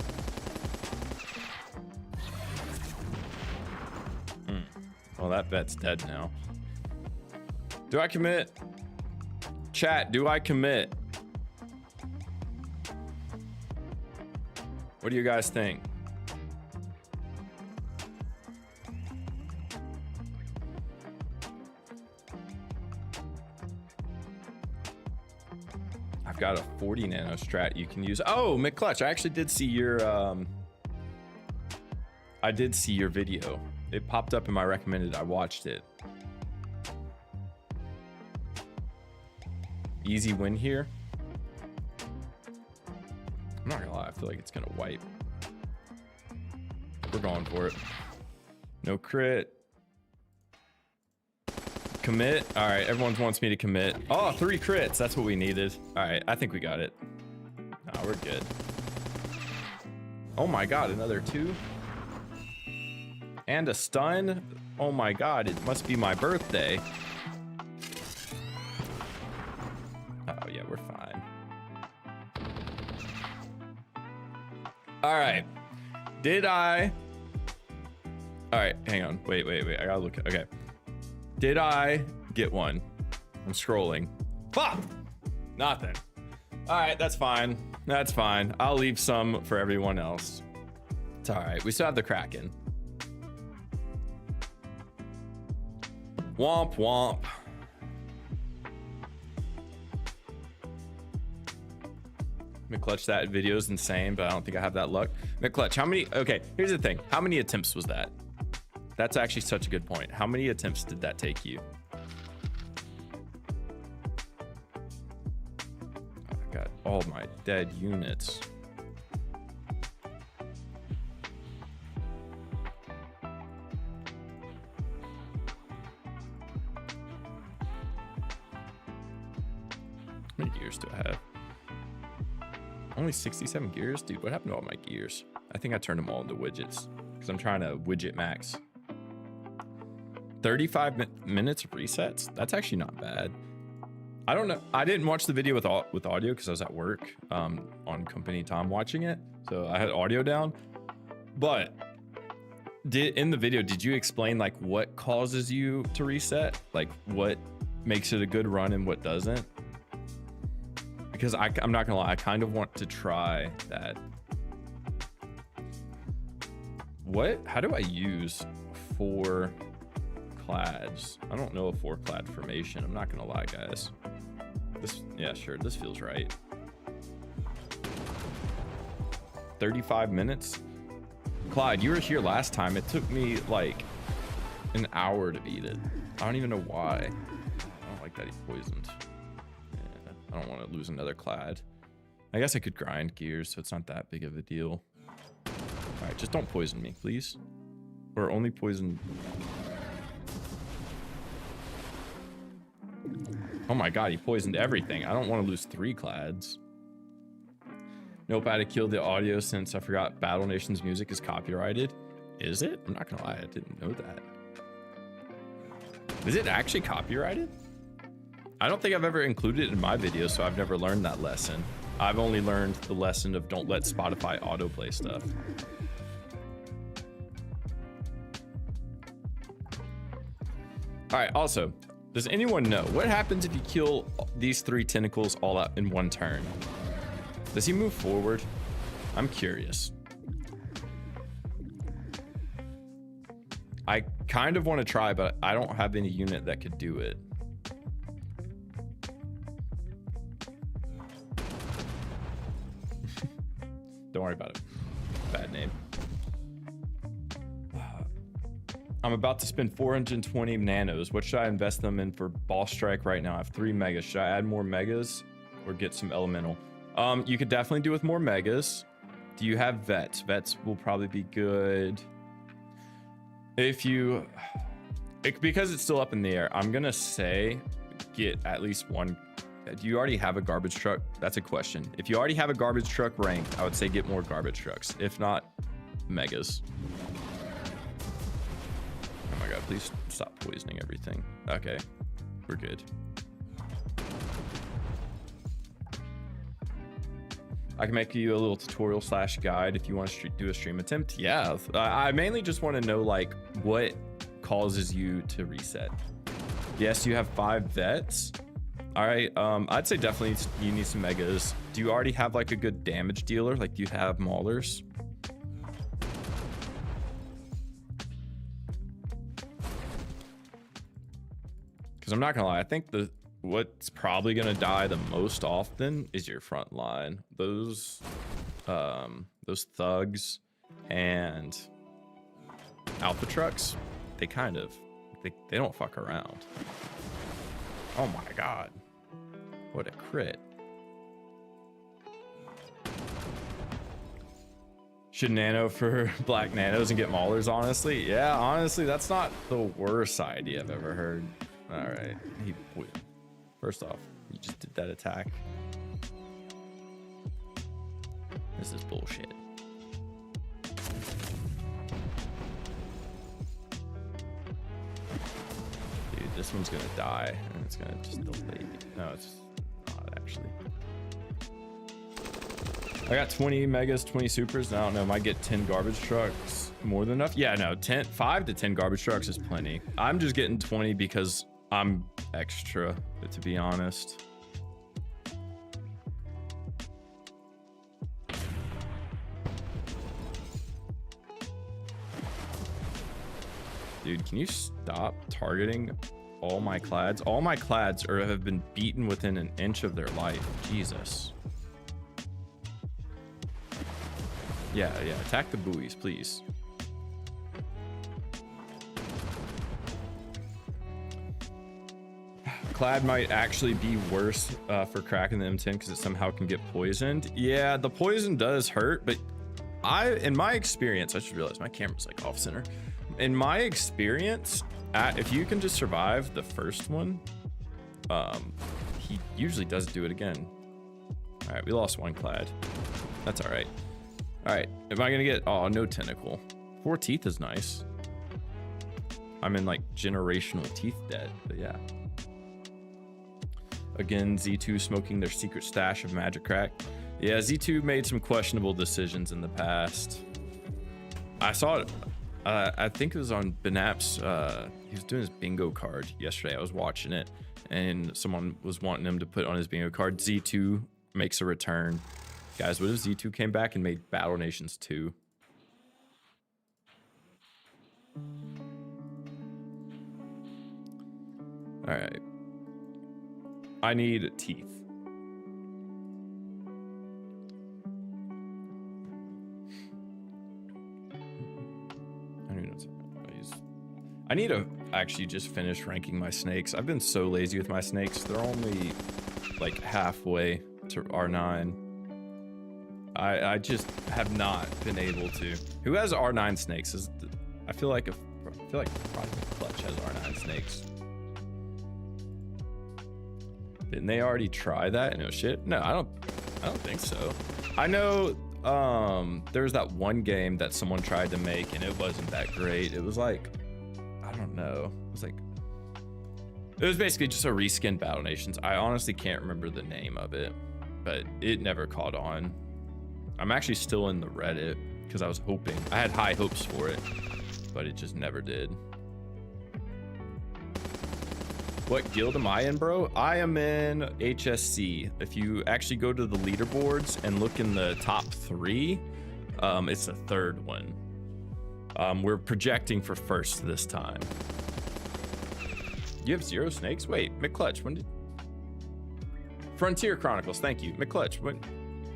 Well, that bet's dead now. Do I commit? Chat, do I commit? What do you guys think? I've got a 40 nano strat you can use. Oh, McClutch, I actually did see your video. It popped up in my recommended. I watched it. Easy win here. I'm not gonna lie, I feel like it's gonna wipe. We're going for it. No crit. Commit. All right, everyone wants me to commit. Oh, 3 crits. That's what we needed. All right, I think we got it. Oh, we're good. Oh my God, another 2. And a stun. Oh my God, it must be my birthday. Oh yeah, we're fine. All right. All right, hang on. Wait. I gotta look. Okay. Did I get one? I'm scrolling. Fuck! Nothing. All right, that's fine. That's fine. I'll leave some for everyone else. It's all right. We still have the Kraken. Womp womp. McClutch, that video is insane, but I don't think I have that luck. McClutch, how many? Okay, here's the thing. How many attempts was that? That's actually such a good point. How many attempts did that take you? I got all my dead units. How many gears do I have? Only 67 gears? Dude, what happened to all my gears? I think I turned them all into widgets because I'm trying to widget max. 35 minutes of resets? That's actually not bad. I don't know. I didn't watch the video with audio because I was at work on company time watching it. So I had audio down. But in the video, did you explain like what causes you to reset? Like what makes it a good run and what doesn't? Because I'm not gonna lie, I kind of want to try that. How do I use 4 clads? I don't know a 4 clad formation. I'm not gonna lie, guys. Yeah, sure, this feels right. 35 minutes. Clyde, you were here last time. It took me like an hour to beat it. I don't even know why. I don't like that he poisoned. Yeah, I don't want to lose another clad. I guess I could grind gears, so it's not that big of a deal. All right, just don't poison me, please. Or only poison. Oh my god, he poisoned everything. I don't want to lose 3 clads. Nope, I had to kill the audio since I forgot Battle Nation's music is copyrighted. Is it? I'm not gonna lie, I didn't know that. Is it actually copyrighted? I don't think I've ever included it in my videos, so I've never learned that lesson. I've only learned the lesson of don't let Spotify autoplay stuff. All right, also, does anyone know what happens if you kill these 3 tentacles all out in one turn? Does he move forward? I'm curious. I kind of want to try, but I don't have any unit that could do it. Don't worry about it. Bad name. I'm about to spend 420 nanos. What should I invest them in for Ball Strike right now? I have 3 megas. Should I add more megas or get some elemental? You could definitely do with more megas. Do you have vets? Vets will probably be good. If you... because it's still up in the air, I'm going to say get at least 1... Do you already have a garbage truck? That's a question. If you already have a garbage truck rank, I would say get more garbage trucks. If not, megas. Oh my god, please stop poisoning everything. Okay, we're good. I can make you a little tutorial / guide if you want to do a stream attempt. Yeah, I mainly just want to know like what causes you to reset. Yes, you have 5 vets. All right, I'd say definitely you need some megas. Do you already have like a good damage dealer? Like, do you have maulers? Because I'm not gonna lie, I think what's probably gonna die the most often is your front line. Those thugs and alpha trucks, they don't fuck around. Oh my god. What a crit. Should nano for black nanos and get maulers, honestly? Yeah, honestly, that's not the worst idea I've ever heard. Alright. First off, you just did that attack. This is bullshit. Dude, this one's gonna die, and it's gonna just delay. No, it's not actually. I got 20 megas, 20 supers. I don't know, might get 10 garbage trucks. More than enough? Yeah, no, 5 to 10 garbage trucks is plenty. I'm just getting 20 because I'm extra, to be honest. Dude, can you stop targeting all my clads? All my clads have been beaten within an inch of their life. Jesus. Yeah, attack the buoys, please. Clad might actually be worse for cracking the M10 because it somehow can get poisoned. Yeah, the poison does hurt, but in my experience, I just realized my camera's like off center. In my experience, if you can just survive the first one, he usually does do it again. All right, we lost 1 clad. That's all right. All right, am I gonna get, oh, no tentacle. 4 teeth is nice. I'm in like generational teeth debt, but yeah. Again, Z2 smoking their secret stash of magic crack. Yeah, Z2 made some questionable decisions in the past. I saw it, I think it was on Benap's, he was doing his bingo card yesterday. I was watching it and someone was wanting him to put on his bingo card, Z2 makes a return. Guys, what if Z2 came back and made Battle Nations 2? All right. I need teeth. I need to actually just finish ranking my snakes. I've been so lazy with my snakes. They're only like halfway to R9. I just have not been able to. Who has R9 snakes? I feel like probably Clutch has R9 snakes. Didn't they already try that and it was shit? No, I don't think so. I know there was that one game that someone tried to make and it wasn't that great. It was like, I don't know. It was basically just a reskin Battle Nations. I honestly can't remember the name of it, but it never caught on. I'm actually still in the Reddit because I was hoping. I had high hopes for it, but it just never did. What guild am I in, bro? I am in HSC. If you actually go to the leaderboards and look in the top 3, it's the 3rd one. We're projecting for 1st this time. You have 0 snakes? Wait, McClutch, when did... Frontier Chronicles, thank you. McClutch, when...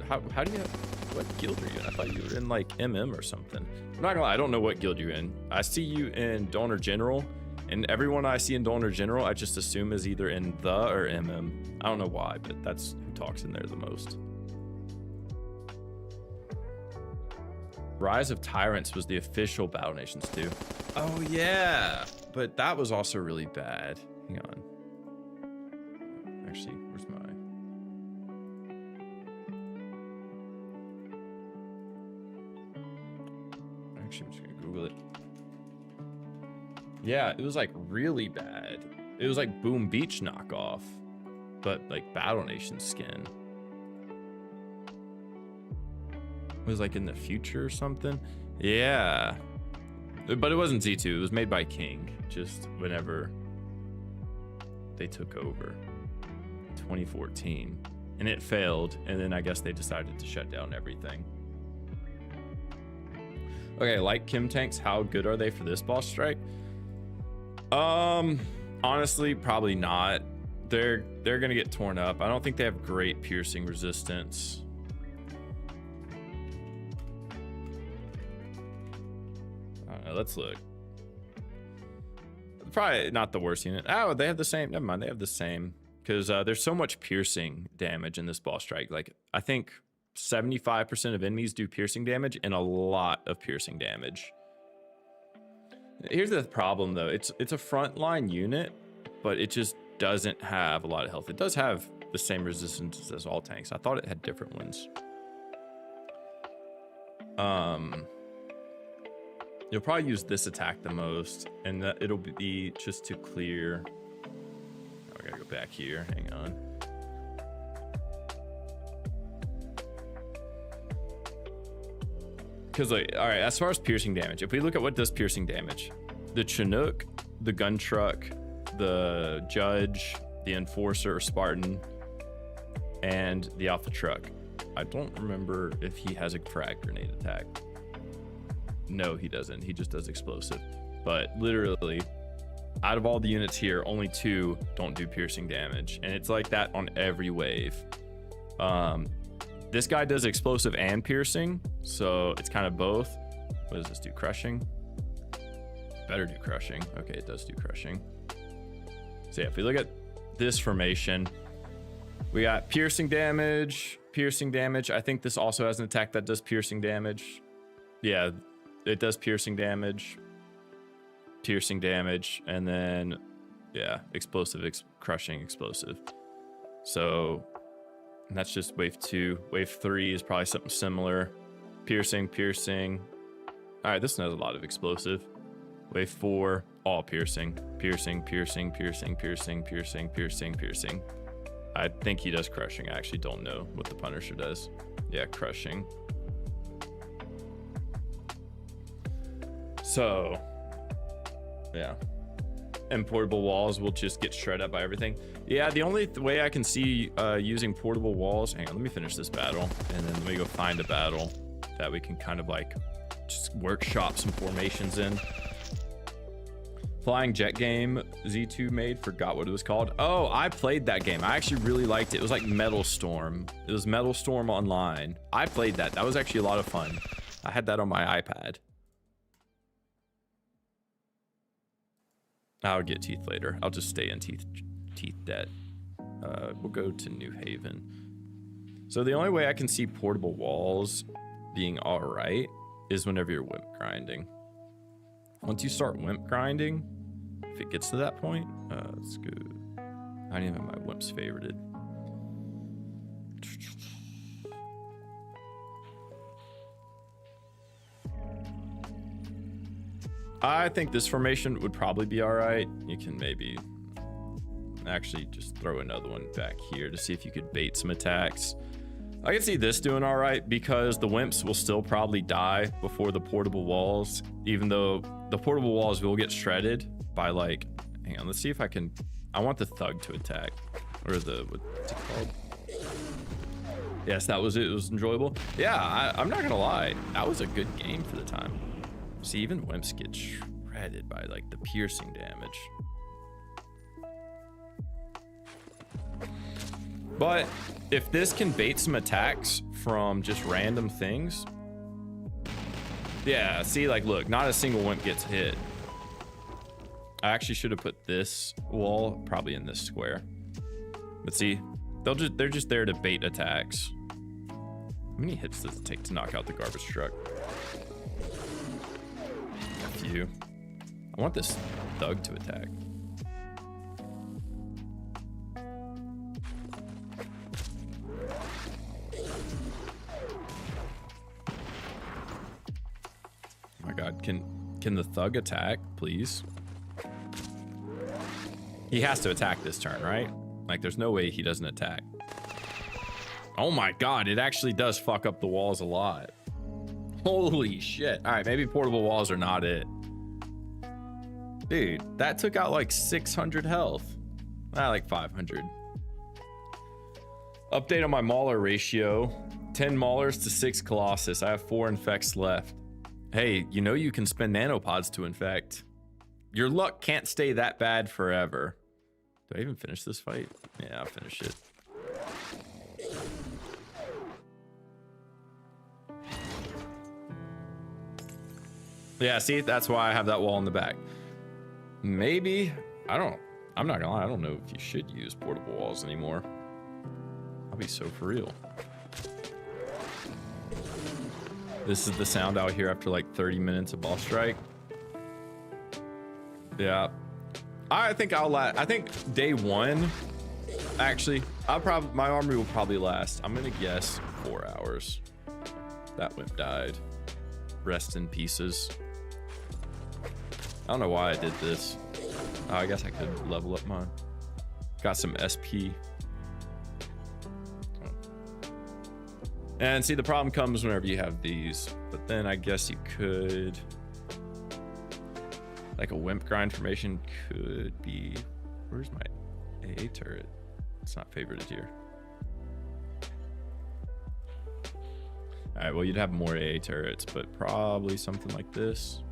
How do you have... What guild are you in? I thought you were in, like, MM or something. I'm not gonna lie, I don't know what guild you're in. I see you in Donor General, and everyone I see in Donor General, I just assume is either in the or MM. I don't know why, but that's who talks in there the most. Rise of Tyrants was the official Battle Nations 2. Oh, yeah. But that was also really bad. Hang on. Actually, where's my... Actually, I'm just gonna Google it. Yeah, it was like really bad. It was like Boom Beach knockoff, but like Battle Nation skin. It was like in the future or something. Yeah. But it wasn't Z2, it was made by King, just whenever they took over, 2014. And it failed, and then I guess they decided to shut down everything. Okay, like Kim Tanks, how good are they for this boss strike? Honestly, probably not. They're gonna get torn up. I don't think they have great piercing resistance. Let's look. Probably not the worst unit. Oh, they have the same. Never mind, they have the same. Because there's so much piercing damage in this boss strike. Like, I think 75% of enemies do piercing damage and a lot of piercing damage. Here's the problem, though. It's a frontline unit, but it just doesn't have a lot of health. It does have the same resistance as all tanks. I thought it had different ones. You'll probably use this attack the most, and it'll be just to clear. Oh, I gotta go back here. Hang on. Because, like, all right, as far as piercing damage, if we look at what does piercing damage, the Chinook, the Gun Truck, the Judge, the Enforcer or Spartan, and the Alpha Truck. I don't remember if he has a frag grenade attack. No, he doesn't. He just does explosive. But literally, out of all the units here, only 2 don't do piercing damage. And it's like that on every wave. This guy does explosive and piercing, so it's kind of both. What does this do? Crushing? Better do crushing. Okay, it does do crushing. So yeah, if we look at this formation, we got piercing damage, piercing damage. I think this also has an attack that does piercing damage. Yeah, it does piercing damage, and then, yeah, explosive, crushing, explosive. So, and that's just wave 2. Wave 3 is probably something similar. Piercing. All right, this one has a lot of explosive. Wave 4, all piercing. I think he does crushing. I actually don't know what the Punisher does. Yeah, crushing. So, yeah. And portable walls will just get shredded up by everything. Yeah, the only way I can see using portable walls... Hang on, let me finish this battle. And then let me go find a battle that we can kind of like just workshop some formations in. Flying Jet game Z2 made, forgot what it was called. Oh, I played that game. I actually really liked it. It was like Metal Storm. It was Metal Storm Online. I played that. That was actually a lot of fun. I had that on my iPad. I'll get Teeth later. I'll just stay in Teeth debt. We'll go to New Haven. So the only way I can see portable walls being all right is whenever you're wimp grinding. Once you start wimp grinding, if it gets to that point, let's go. I don't even have my wimps favorited. I think this formation would probably be all right. You can maybe actually just throw another one back here to see if you could bait some attacks. I can see this doing all right because the wimps will still probably die before the portable walls, even though the portable walls will get shredded by like, hang on, let's see if I can, I want the thug to attack, or the, what's it called? Yes, that was it. It was enjoyable. Yeah, I'm not gonna lie. That was a good game for the time. See, even wimps get shredded by like the piercing damage. But if this can bait some attacks from just random things. Yeah, see, like, look, not a single wimp gets hit. I actually should have put this wall probably in this square. But see, they're just there to bait attacks. How many hits does it take to knock out the garbage truck? A few. I want this thug to attack. Oh my god, can the thug attack, please? He has to attack this turn, right? Like, there's no way he doesn't attack. Oh my god, it actually does fuck up the walls a lot. Holy shit. All right, maybe portable walls are not it. Dude, that took out like 600 health. Like 500. Update on my Mauler ratio. 10 Maulers to 6 Colossus. I have 4 infects left. Hey, you know you can spend nanopods to infect. Your luck can't stay that bad forever. Did I even finish this fight? Yeah, I'll finish it. Yeah, see, that's why I have that wall in the back. Maybe, I'm not gonna lie, I don't know if you should use portable walls anymore. I'll be so for real. This is the sound out here after like 30 minutes of boss strike. Yeah. I think day one, actually, my army will probably last, I'm gonna guess 4 hours. That wimp died. Rest in pieces. I don't know why I did this. Oh, I guess I could level up mine. Got some SP. And see, the problem comes whenever you have these. But then I guess you could... Like a wimp grind formation could be... Where's my AA turret? It's not favorited here. Alright, well, you'd have more AA turrets, but probably something like this.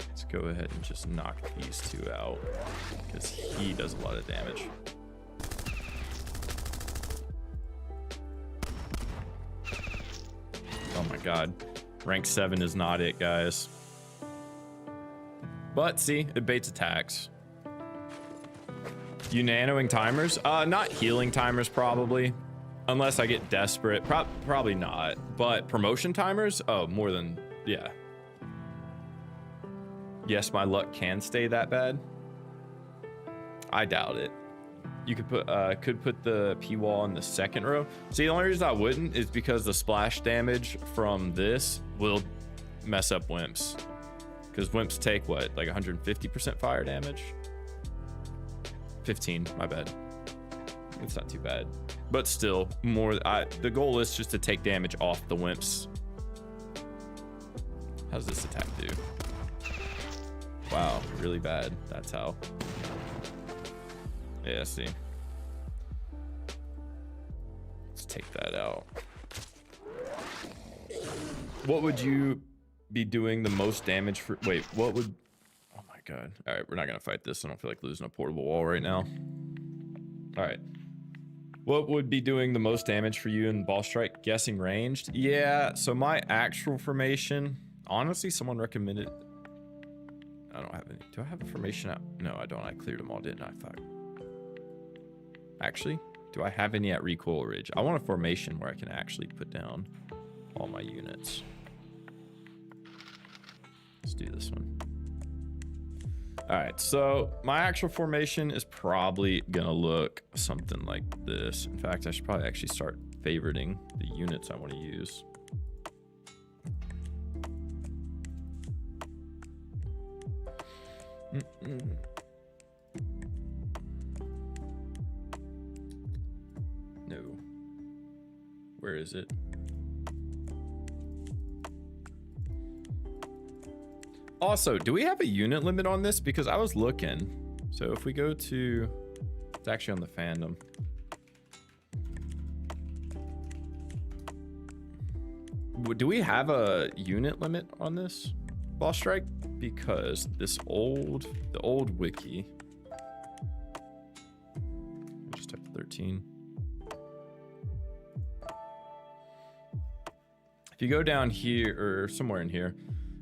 Let's go ahead and just knock these two out, because he does a lot of damage. Oh my god. Rank 7 is not it, guys. But see, it baits attacks. You nanoing timers? Not healing timers, probably. Unless I get desperate. Probably not. But promotion timers? Oh, more than... Yeah. Yes, my luck can stay that bad. I doubt it. You could put the P wall in the second row. See, the only reason I wouldn't is because the splash damage from this will mess up wimps. Because wimps take what, like 150% fire damage? 15, my bad. It's not too bad. But still, more. The goal is just to take damage off the wimps. How's this attack do? Wow, really bad. That's how. Yeah, see. Let's take that out. What would you be doing the most damage for? Wait, what would... Oh my god. All right, we're not gonna fight this. I don't feel like losing a portable wall right now. All right. What would be doing the most damage for you in ball strike? Guessing ranged? Yeah, so my actual formation, honestly, someone recommended... I don't have any. Do I have a formation out? No, I don't. I cleared them all, didn't I? Fuck. Actually, do I have any at Recoil Ridge? I want a formation where I can actually put down all my units. Let's do this one. All right, so my actual formation is probably gonna look something like this. In fact, I should probably actually start favoriting the units I want to use. No. Where is it? Also, do we have a unit limit on this? Because I was looking. So if we go to, it's actually on the fandom. Do we have a unit limit on this boss strike? Because the old wiki, just type 13. If you go down here or somewhere in here,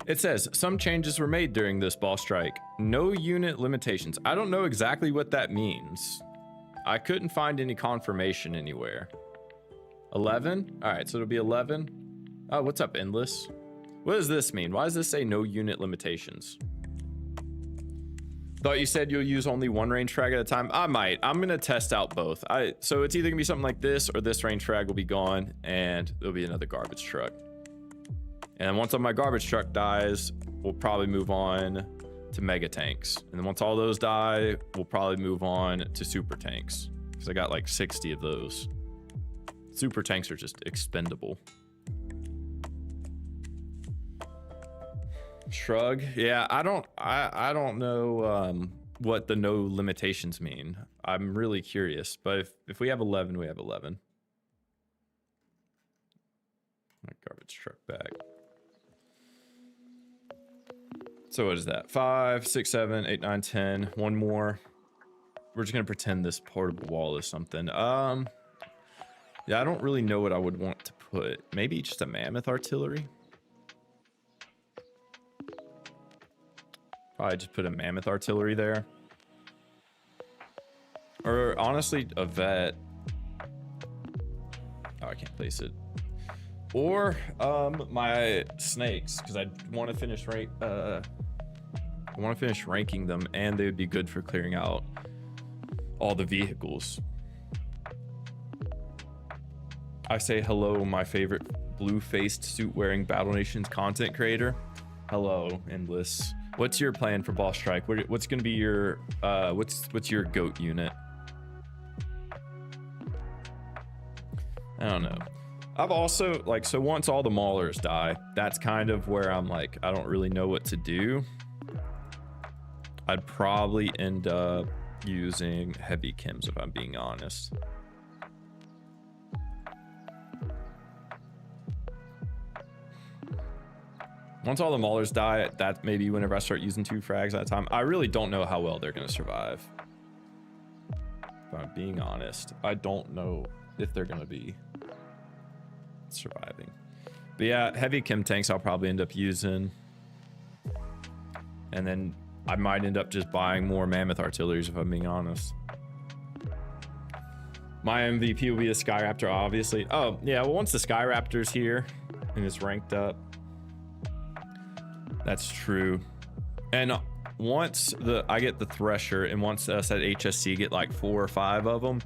it says some changes were made during this boss strike. No unit limitations. I don't know exactly what that means. I couldn't find any confirmation anywhere. 11? All right, so it'll be 11. Oh, what's up, Endless? What does this mean? Why does this say no unit limitations? Thought you said you'll use only one range frag at a time. I might. I'm gonna test out both. So it's either gonna be something like this, or this range frag will be gone, and there'll be another garbage truck. And once all my garbage truck dies, we'll probably move on to mega tanks. And then once all those die, we'll probably move on to super tanks, because I got like 60 of those. Super tanks are just expendable. Shrug. Yeah, I don't know what the no limitations mean. I'm really curious, but if we have 11, we have 11. My garbage truck back. So what is that? 5, 6, 7, 8, 9, 10. One more. We're just gonna pretend this portable wall is something. Yeah, I don't really know what I would want to put. Maybe just a mammoth artillery. Probably just put a mammoth artillery there. Or honestly, a vet. Oh, I can't place it. Or my snakes, because I want to finish ranking them, and they would be good for clearing out all the vehicles. I say hello, my favorite blue-faced suit-wearing Battle Nations content creator. Hello, Endless. What's your plan for boss strike? What's gonna be your what's your goat unit? I don't know. I've also so once all the maulers die, that's kind of where I'm like, I don't really know what to do. I'd probably end up using heavy chems if I'm being honest. Once all the maulers die, that maybe whenever I start using 2 frags at a time. I really don't know how well they're gonna survive. If I'm being honest, I don't know if they're gonna be surviving. But yeah, heavy chem tanks I'll probably end up using. And then I might end up just buying more mammoth artilleries if I'm being honest. My MVP will be the Skyraptor, obviously. Oh, yeah, well, once the Skyraptor's here and it's ranked up, that's true. And once I get the Thresher, and once us at HSC get like 4 or 5 of them,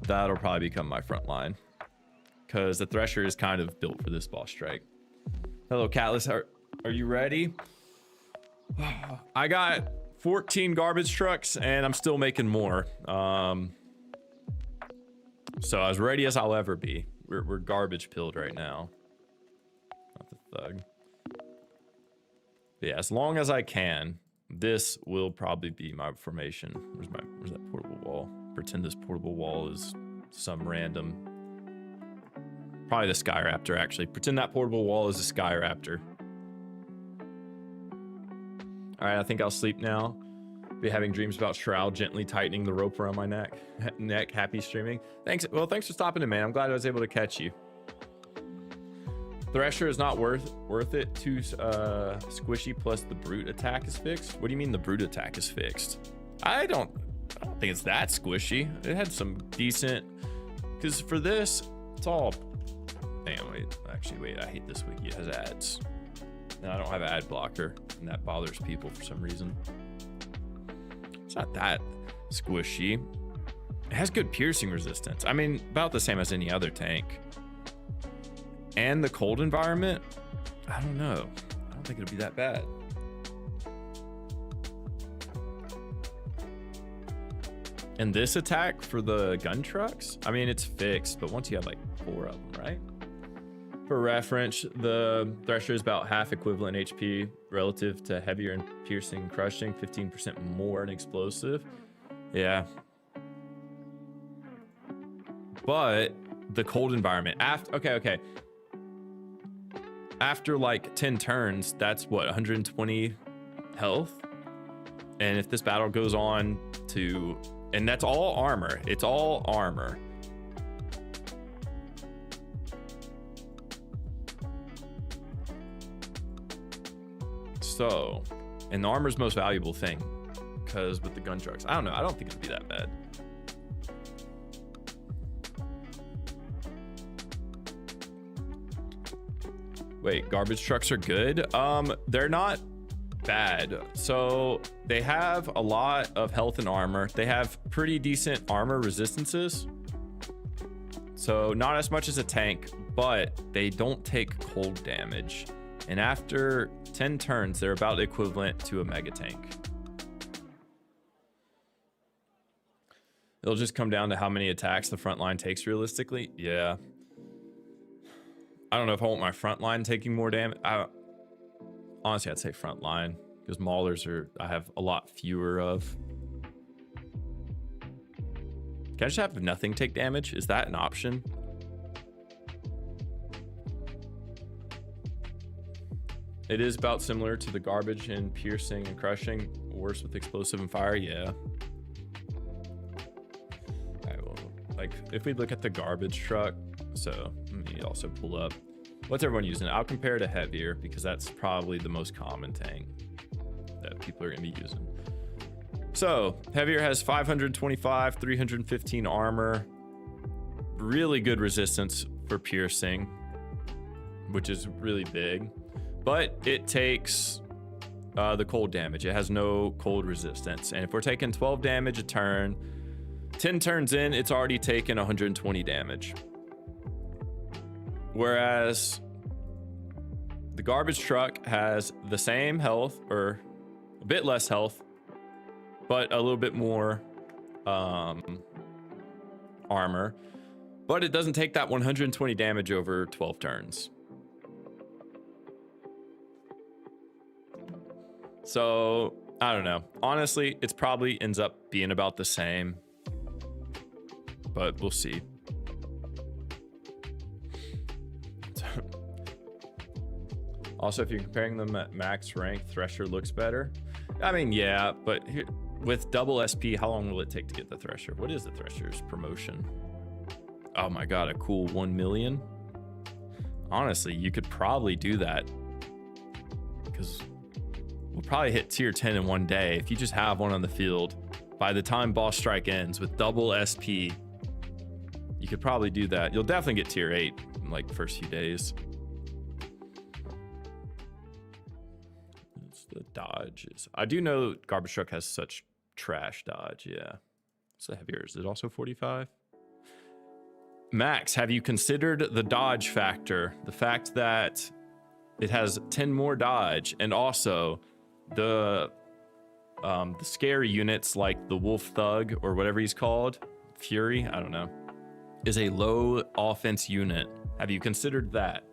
that'll probably become my front line. Because the Thresher is kind of built for this boss strike. Hello, Catless. Are you ready? I got 14 garbage trucks, and I'm still making more. So as ready as I'll ever be. We're garbage pilled right now. Not the thug. But yeah, as long as I can, this will probably be my formation. Where's that portable wall? Pretend this portable wall is some random. Probably the Skyraptor, actually. Pretend that portable wall is a Skyraptor. All right, I think I'll sleep now. Be having dreams about Shroud gently tightening the rope around my neck. Happy streaming. Thanks. Well, thanks for stopping in, man. I'm glad I was able to catch you. Thresher is not worth it. 2 squishy plus the brute attack is fixed. What do you mean the brute attack is fixed? I don't think it's that squishy. It had some decent, because for this, it's all. Damn, wait. Actually, wait. I hate this wiki. It has ads. And I don't have an ad blocker, and that bothers people for some reason. It's not that squishy. It has good piercing resistance. I mean, about the same as any other tank. And the cold environment, I don't know. I don't think it'll be that bad. And this attack for the gun trucks, I mean, it's fixed, but once you have like 4 of them, right? For reference, the Thresher is about half equivalent HP relative to heavier and piercing and crushing, 15% more in explosive. Yeah. But the cold environment, okay. After like 10 turns, that's what, 120 health? And if this battle goes on to, and that's all armor, it's all armor. So, and the armor's most valuable thing, because with the gun trucks, I don't know, I don't think it'd be that bad. Wait, garbage trucks are good? They're not bad. So they have a lot of health and armor. They have pretty decent armor resistances. So not as much as a tank, but they don't take cold damage. And after 10 turns, they're about equivalent to a mega tank. It'll just come down to how many attacks the front line takes realistically. Yeah. I don't know if I want my front line taking more damage. Honestly, I'd say front line, because maulers I have a lot fewer of. Can I just have nothing take damage? Is that an option? It is about similar to the garbage in piercing and crushing, worse with explosive and fire, yeah. Alright, well, like, if we look at the garbage truck, so let me also pull up. What's everyone using? I'll compare to heavier, because that's probably the most common tank that people are going to be using. So, heavier has 525, 315 armor. Really good resistance for piercing, which is really big. But it takes the cold damage. It has no cold resistance. And if we're taking 12 damage a turn, 10 turns in, it's already taken 120 damage. Whereas the garbage truck has the same health, or a bit less health, but a little bit more armor. But it doesn't take that 120 damage over 12 turns. So, I don't know. Honestly, it's probably ends up being about the same. But we'll see. Also, if you're comparing them at max rank, Thresher looks better. I mean, yeah, but here, with double SP, how long will it take to get the Thresher? What is the Thresher's promotion? Oh my god, a cool 1 million? Honestly, you could probably do that, because we'll probably hit tier 10 in one day. If you just have one on the field, by the time boss strike ends with double SP, you could probably do that. You'll definitely get tier 8 in like the first few days. It's the dodges. I do know garbage truck has such trash dodge. Yeah. So heavier. Is it also 45? Max, have you considered the dodge factor? The fact that it has 10 more dodge, and also the scary units like the Wolf Thug or whatever he's called, Fury, I don't know, is a low offense unit. Have you considered that?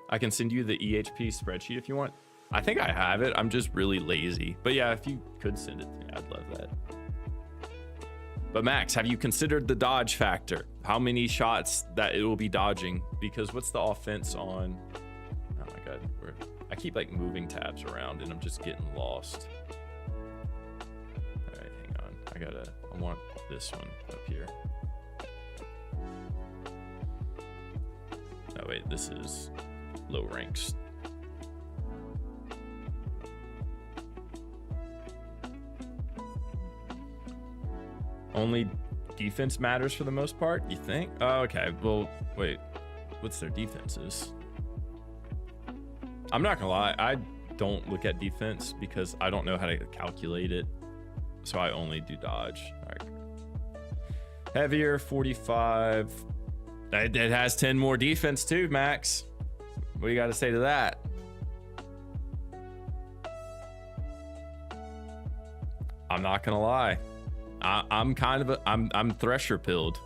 I can send you the EHP spreadsheet if you want. I think I have it. I'm just really lazy. But yeah, if you could send it to me, I'd love that. But Max, have you considered the dodge factor? How many shots that it will be dodging? Because what's the offense on... Oh my god, I keep like moving tabs around and I'm just getting lost. All right, hang on. I want this one up here. Oh wait, this is low ranks. Only defense matters for the most part, you think? Oh, okay. Well, wait. What's their defenses? I'm not gonna lie. I don't look at defense because I don't know how to calculate it. so I only do dodge. All right. Heavier, 45. It has 10 more defense too, Max. What do you got to say to that? I'm not gonna lie. I'm kind of I'm Thresher pilled.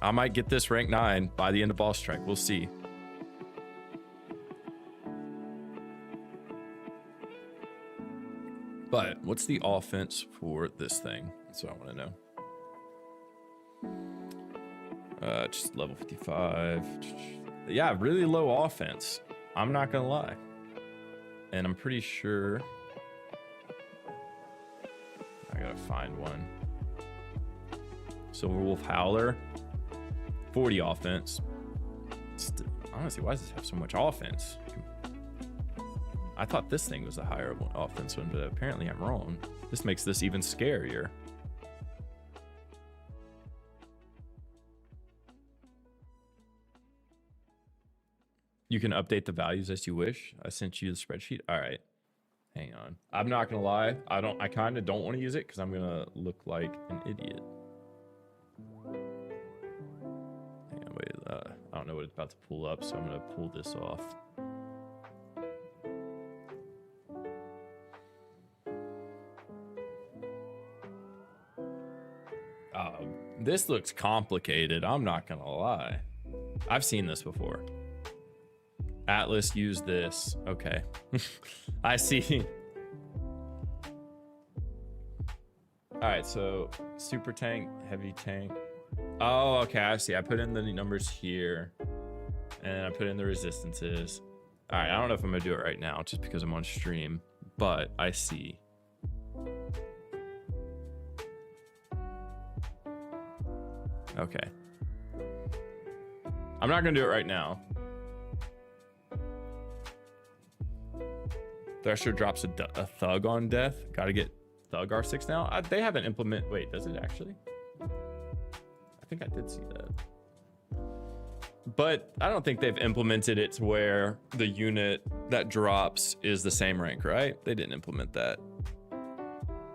I might get this rank 9 by the end of boss strike. We'll see. But what's the offense for this thing? That's what I want to know. Just level 55. Yeah, really low offense. I'm not gonna lie. And I'm pretty sure I gotta find one. Silverwolf Howler, 40 offense. Honestly, why does this have so much offense? I thought this thing was a higher one, offense one, but apparently I'm wrong. This makes this even scarier. You can update the values as you wish. I sent you the spreadsheet. All right, hang on. I'm not gonna lie. I kind of don't want to use it because I'm gonna look like an idiot. Hang on, wait. I don't know what it's about to pull up, so I'm gonna pull this off. This looks complicated. I'm not gonna lie. I've seen this before. Atlas used this. Okay. I see. All right, so super tank, heavy tank. Oh, okay, I see. I put in the numbers here and I put in the resistances. All right, I don't know if I'm gonna do it right now just because I'm on stream, but I see. Okay. I'm not gonna do it right now. Thresher drops a thug on death. Gotta get thug R6 now. They haven't implemented. Wait, does it actually? I think I did see that. But I don't think they've implemented it to where the unit that drops is the same rank, right? They didn't implement that.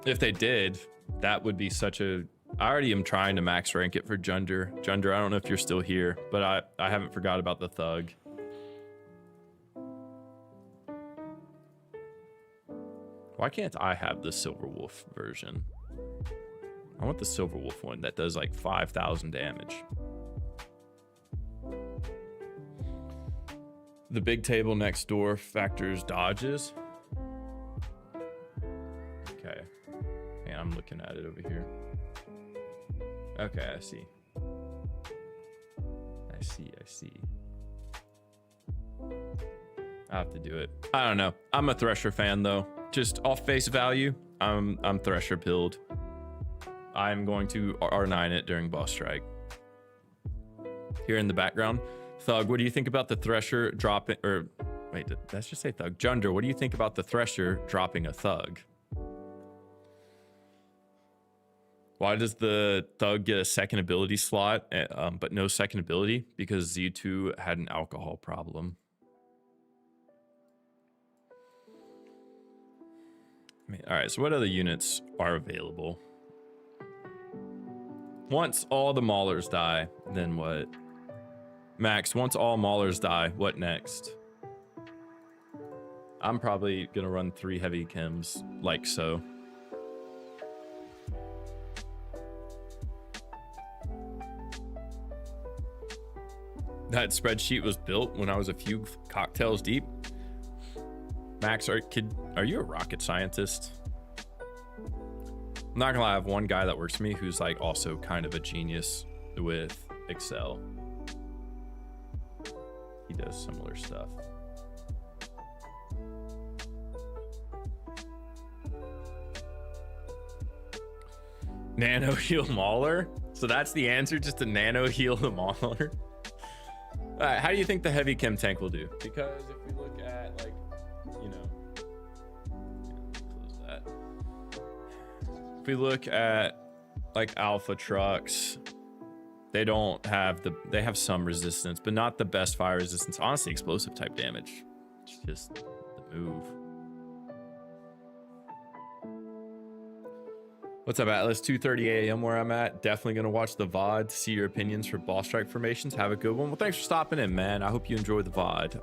If they did, that would be such a... I already am trying to max rank it for Junder. Junder, I don't know if you're still here, but I haven't forgot about the thug. Why can't I have the Silverwolf version? I want the Silverwolf one that does like 5,000 damage. The big table next door factors dodges. Okay. Yeah, I'm looking at it over here. Okay, I see. I see. I have to do it. I don't know. I'm a Thresher fan though. Just off face value, I'm Thresher pilled. I'm going to R9 it during boss strike. Here in the background, Thug, what do you think about the Thresher dropping, or wait, let's just say Thug. Junder, what do you think about the Thresher dropping a Thug? Why does the Thug get a second ability slot, but no second ability? Because Z2 had an alcohol problem. I mean, all right, so what other units are available? Once all the Maulers die, then what? Max, once all Maulers die, what next? I'm probably gonna run 3 heavy chems, like so. That spreadsheet was built when I was a few cocktails deep. Max, are you a rocket scientist? I'm not gonna lie, I have one guy that works for me who's like also kind of a genius with Excel. He does similar stuff. Nano heal Mauler? So that's the answer, just to nano heal the Mauler? All right, how do you think the heavy chem tank will do? Because if we look at like, you know, close that. If we look at like alpha trucks, they don't have they have some resistance, but not the best fire resistance. Honestly, explosive type damage. It's just the move. What's up, Atlas? 2:30 a.m. where I'm at. Definitely gonna watch the VOD to see your opinions for ball strike formations. Have a good one. Well, thanks for stopping in, man. I hope you enjoy the VOD.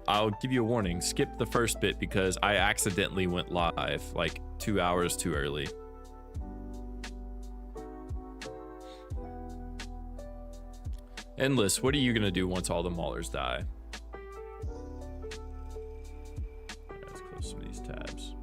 I'll give you a warning. Skip the first bit because I accidentally went live like 2 hours too early. Endless, what are you gonna do once all the Maulers die? Let's close some of these tabs.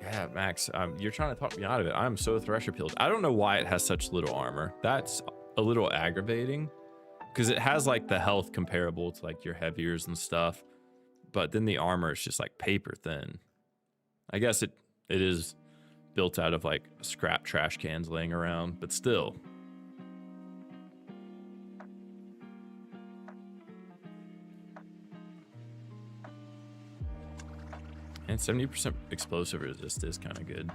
Yeah, Max, you're trying to talk me out of it. I'm so Thresher pilled. I don't know why it has such little armor. That's a little aggravating because it has like the health comparable to like your heaviers and stuff, but then the armor is just like paper thin. I guess it is built out of like scrap trash cans laying around, but still. And 70% explosive resist is kind of good.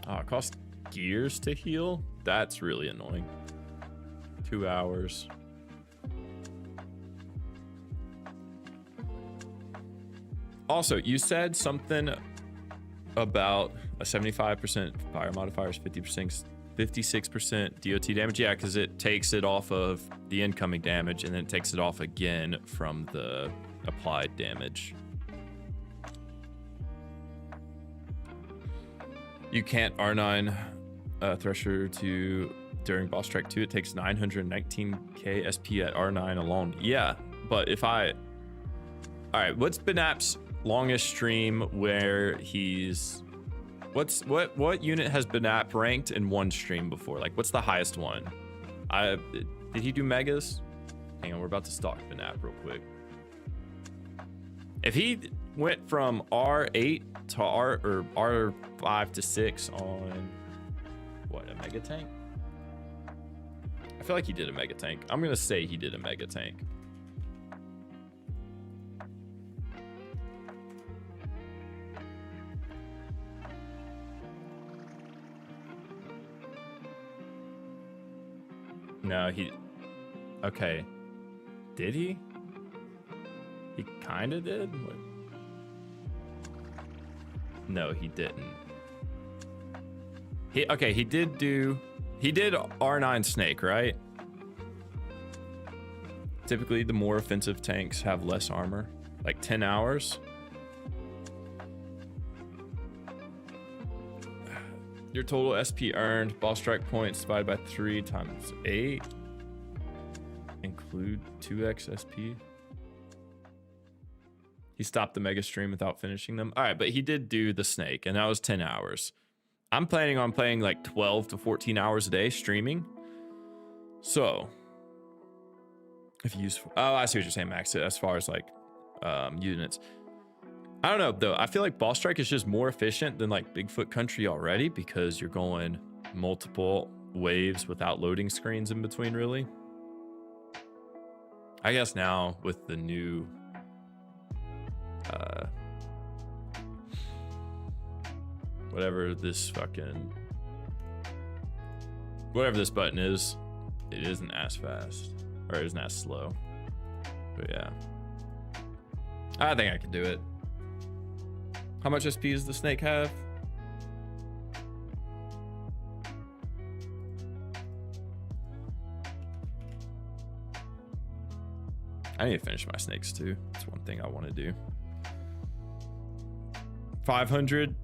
Oh, it costs gears to heal? That's really annoying. 2 hours. Also, you said something about a 75% fire modifiers, 56% DOT damage. Yeah, because it takes it off of the incoming damage and then it takes it off again from the applied damage. You can't R9 Thresher to during boss strike 2. It takes 919k SP at R9 alone. Yeah, but if I... Alright, what's Benap's longest stream where he's... What unit has Benap ranked in one stream before? Like, what's the highest one? Did he do megas? Hang on, we're about to stalk Benap real quick. If he went from R8 to R5 to 6 on what, a mega tank? I feel like he did a mega tank. I'm gonna say he did a mega tank. No, okay. Did he? He kind of did? What? No, he didn't. He did R9 Snake, right? Typically, the more offensive tanks have less armor, like 10 hours. Your total SP earned, ball strike points divided by 3 times 8. Include 2x SP. He stopped the mega stream without finishing them. All right, but he did do the snake, and that was 10 hours. I'm planning on playing like 12 to 14 hours a day streaming. So, if you use... Oh, I see what you're saying, Max, as far as like units. I don't know, though. I feel like ball strike is just more efficient than like Bigfoot Country already because you're going multiple waves without loading screens in between, really. I guess now with the new whatever this button is, it isn't as fast, or it isn't as slow. But yeah, I think I can do it. How much SP does the snake have? I need to finish my snakes too. That's one thing I want to do. 500.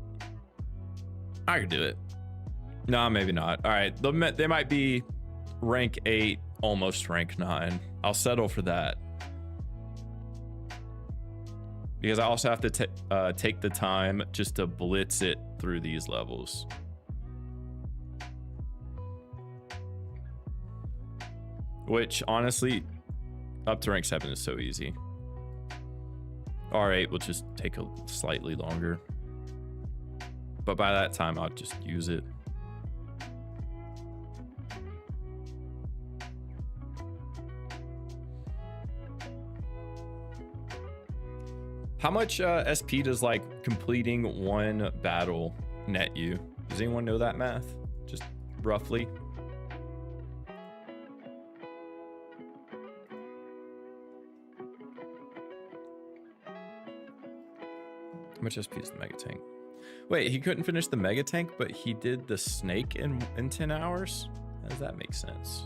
I could do it. No, maybe not. All right, they might be rank 8, almost rank 9. I'll settle for that. Because I also have to take the time just to blitz it through these levels. Which, honestly, up to rank 7 is so easy. R8 will just take a slightly longer. But by that time, I'll just use it. How much SP does like completing one battle net you? Does anyone know that math? Just roughly. How much SP is the mega tank? Wait, he couldn't finish the mega tank, but he did the snake in 10 hours? How does that make sense?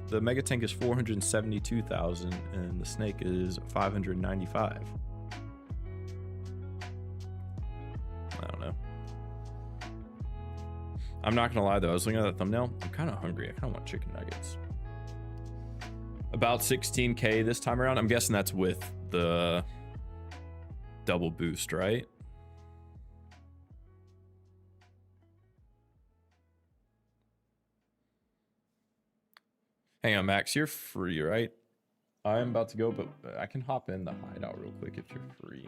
The mega tank is 472,000 and the snake is 595. I don't know. I'm not gonna lie though, I was looking at that thumbnail. I'm kind of hungry. I kind of want chicken nuggets. About 16K this time around. I'm guessing that's with the double boost, right? Hang on, Max, you're free, right? I'm about to go, but I can hop in the hideout real quick if you're free.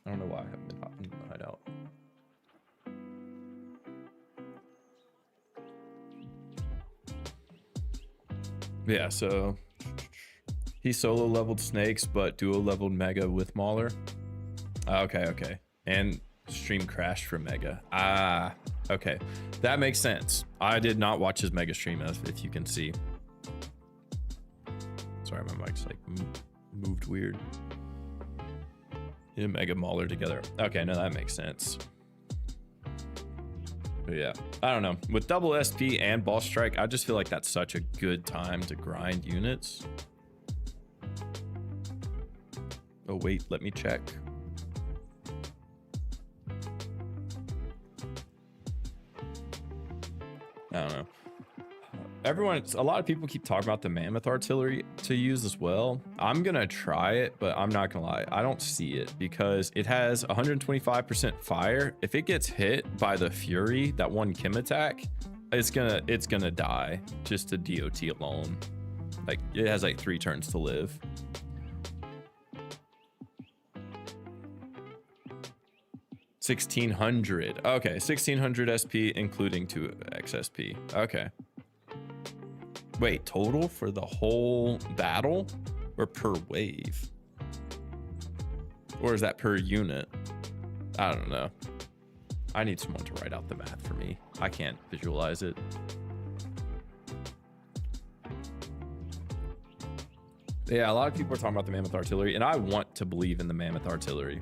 I don't know why I haven't been hopping in the hideout. Yeah, so he solo leveled snakes, but duo leveled mega with Mauler. Okay. And stream crashed for mega. Ah, okay. That makes sense. I did not watch his mega stream, as if you can see. Sorry, my mic's like moved weird. He and mega Mauler together. Okay, no, that makes sense. But yeah, I don't know. With double SP and ball strike, I just feel like that's such a good time to grind units. Oh wait, let me check. I don't know. A lot of people keep talking about the mammoth artillery to use as well. I'm gonna try it, but I'm not gonna lie, I don't see it because it has 125% fire. If it gets hit by the Fury, that one Kim attack, it's gonna die just to DOT alone. Like it has like 3 turns to live. $1,600. Okay, 1,600 SP including 2x SP. Okay. Wait, total for the whole battle or per wave? Or is that per unit? I don't know. I need someone to write out the math for me. I can't visualize it. Yeah, a lot of people are talking about the mammoth artillery, and I want to believe in the mammoth artillery.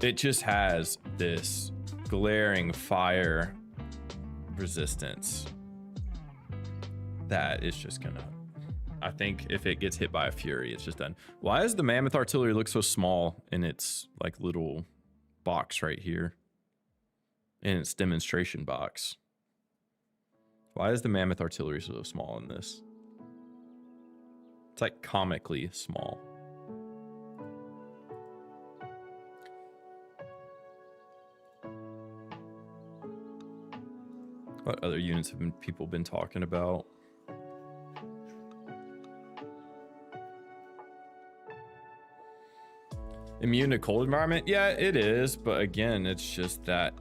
It just has this glaring fire resistance that is just gonna, I think if it gets hit by a Fury, it's just done. Why does the mammoth artillery look so small in its like little box right here? In its demonstration box. Why is the mammoth artillery so small in this? It's like comically small. What other units have people been talking about? Immune to cold environment? Yeah, it is, but again, it's just that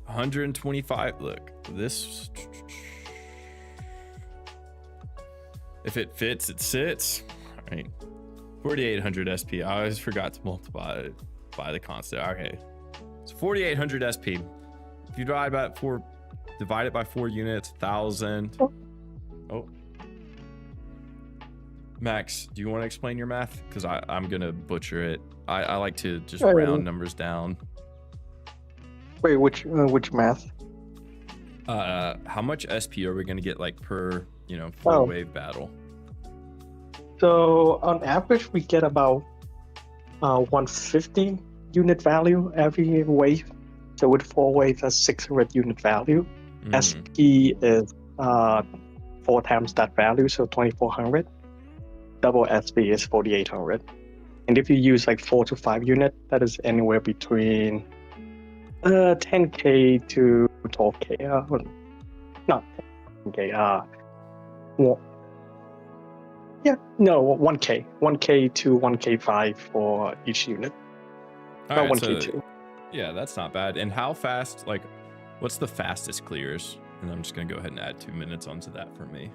125. Look, this. If it fits, it sits. All right, 4,800 SP. I always forgot to multiply it by the constant. Okay, so 4,800 SP. If you divide it by 4 units, 1,000. Oh. Max, do you want to explain your math? Because I'm gonna butcher it. I like to just round numbers down. Wait, which math? How much SP are we gonna get like per 4-wave battle? So on average, we get about 150 unit value every wave. So with 4 waves, that's 600 unit value. SP is 4 times that value, so 2,400. Double SP is 4,800. And if you use like 4 to 5 unit, that is anywhere between 10K to 12K. Not 10K. 1K. 1K to 1K5 for each unit. All right, 1K2. Yeah, that's not bad. And how fast, like, what's the fastest clears? And I'm just going to go ahead and add 2 minutes onto that for me.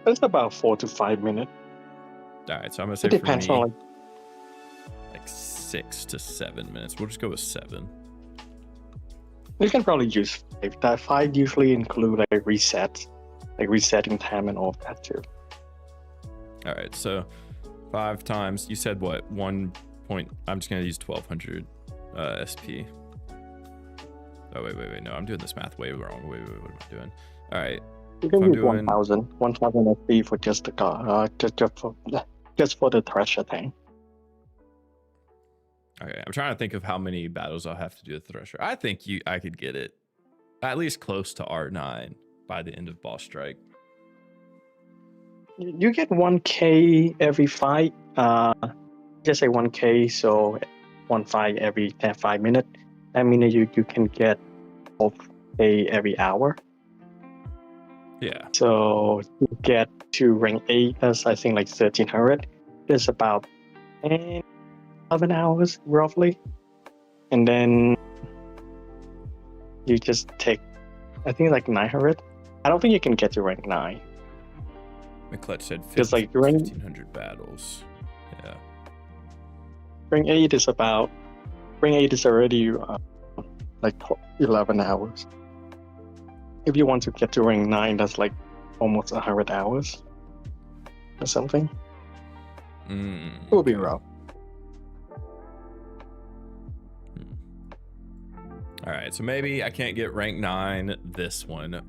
It's about 4 to 5 minutes. All right, so I'm going to say it depends for me, on like 6 to 7 minutes. We'll just go with 7. You can probably use 5. That 5 usually include like resets, like resetting time and all that too. All right, so 5 times, you said what? 1 I'm just gonna use 1200 SP. Oh wait, no, I'm doing this math way wrong. Wait, what am I doing? All right, You can I'm use doing- 1,000 SP for just the car, just for the Thresher thing. okay. I'm trying to think of how many battles I'll have to do with Thresher. I think I could get it at least close to R9 by the end of boss strike. You get 1K every fight. Just say 1K, so 1 fight every 5 minutes. That means you can get 12K every hour. Yeah. So you get to rank 8, that's I think like 1300. It's about 11 hours roughly. And then you just take, I think like 900. I don't think you can get to rank 9. McClutch said It's like rank 1500 battles. Yeah. Rank 8 is about, rank 8 is already like 11 hours. If you want to get to rank 9, that's like almost 100 hours or something. It will be rough. All right, so maybe I can't get rank 9 this one,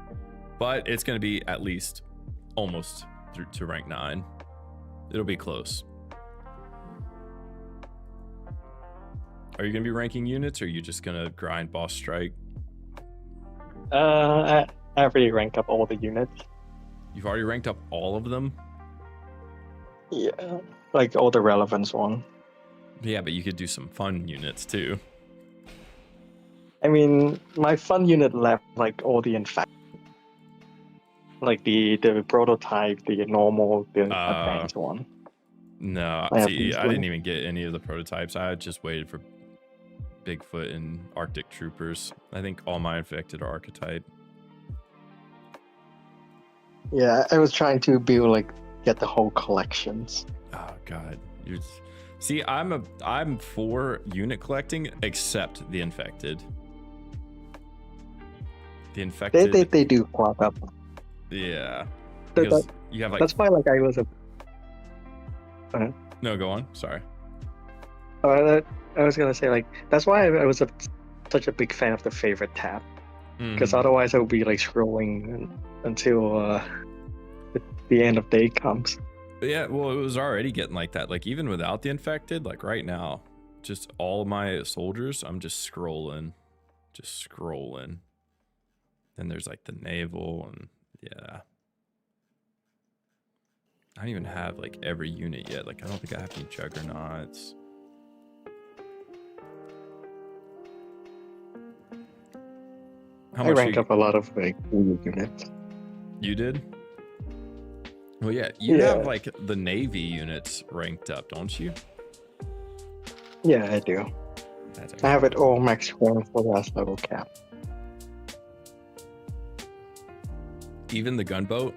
but it's going to be at least almost through to rank 9. It'll be close. Are you going to be ranking units, or are you just going to grind boss strike? I already ranked up all the units. You've already ranked up all of them? Yeah, like all the relevance one. Yeah, but you could do some fun units too. I mean, my fun unit left like all the infect, like the prototype, the normal, the advanced one. No, I have see, these I didn't ones. even get any of the prototypes. I just waited for Bigfoot and Arctic Troopers. I think all my infected are archetype. Yeah, I was trying to build like get the whole collections. Oh god, see, I'm for unit collecting except the infected. The infected. They do clog up. Yeah, That- because you have like. That's why like I was a. No, go on. Sorry. I was gonna say like that's why I was such a big fan of the favorite tab, because Mhm. otherwise I would be like scrolling until the end of day comes. But yeah, well, it was already getting like that. Like even without the infected, like right now, just all my soldiers, I'm just scrolling. Then there's like the naval and yeah. I don't even have like every unit yet. Like I don't think I have any juggernauts. How I much rank up a lot of like new units. you did? Well, yeah, you Yeah. have like the Navy units ranked up, don't you? Yeah, I do. That's I have it all max rank for last level cap. even the gunboat.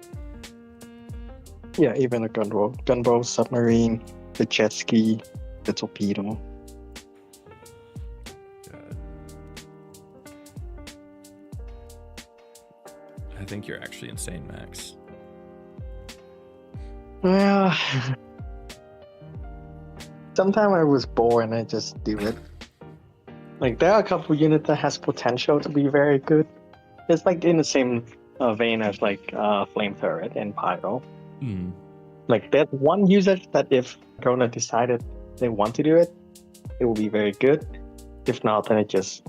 Yeah, even a gunboat, submarine, the jet ski, the torpedo. God. I think you're actually insane, Max. Well, sometimes I was bored and I just do it. Like there are a couple units that has potential to be very good. It's like in the same vein as like flame turret and pyro. Hmm. Like there's one usage that if Corona decided they want to do it, it will be very good. If not, then it just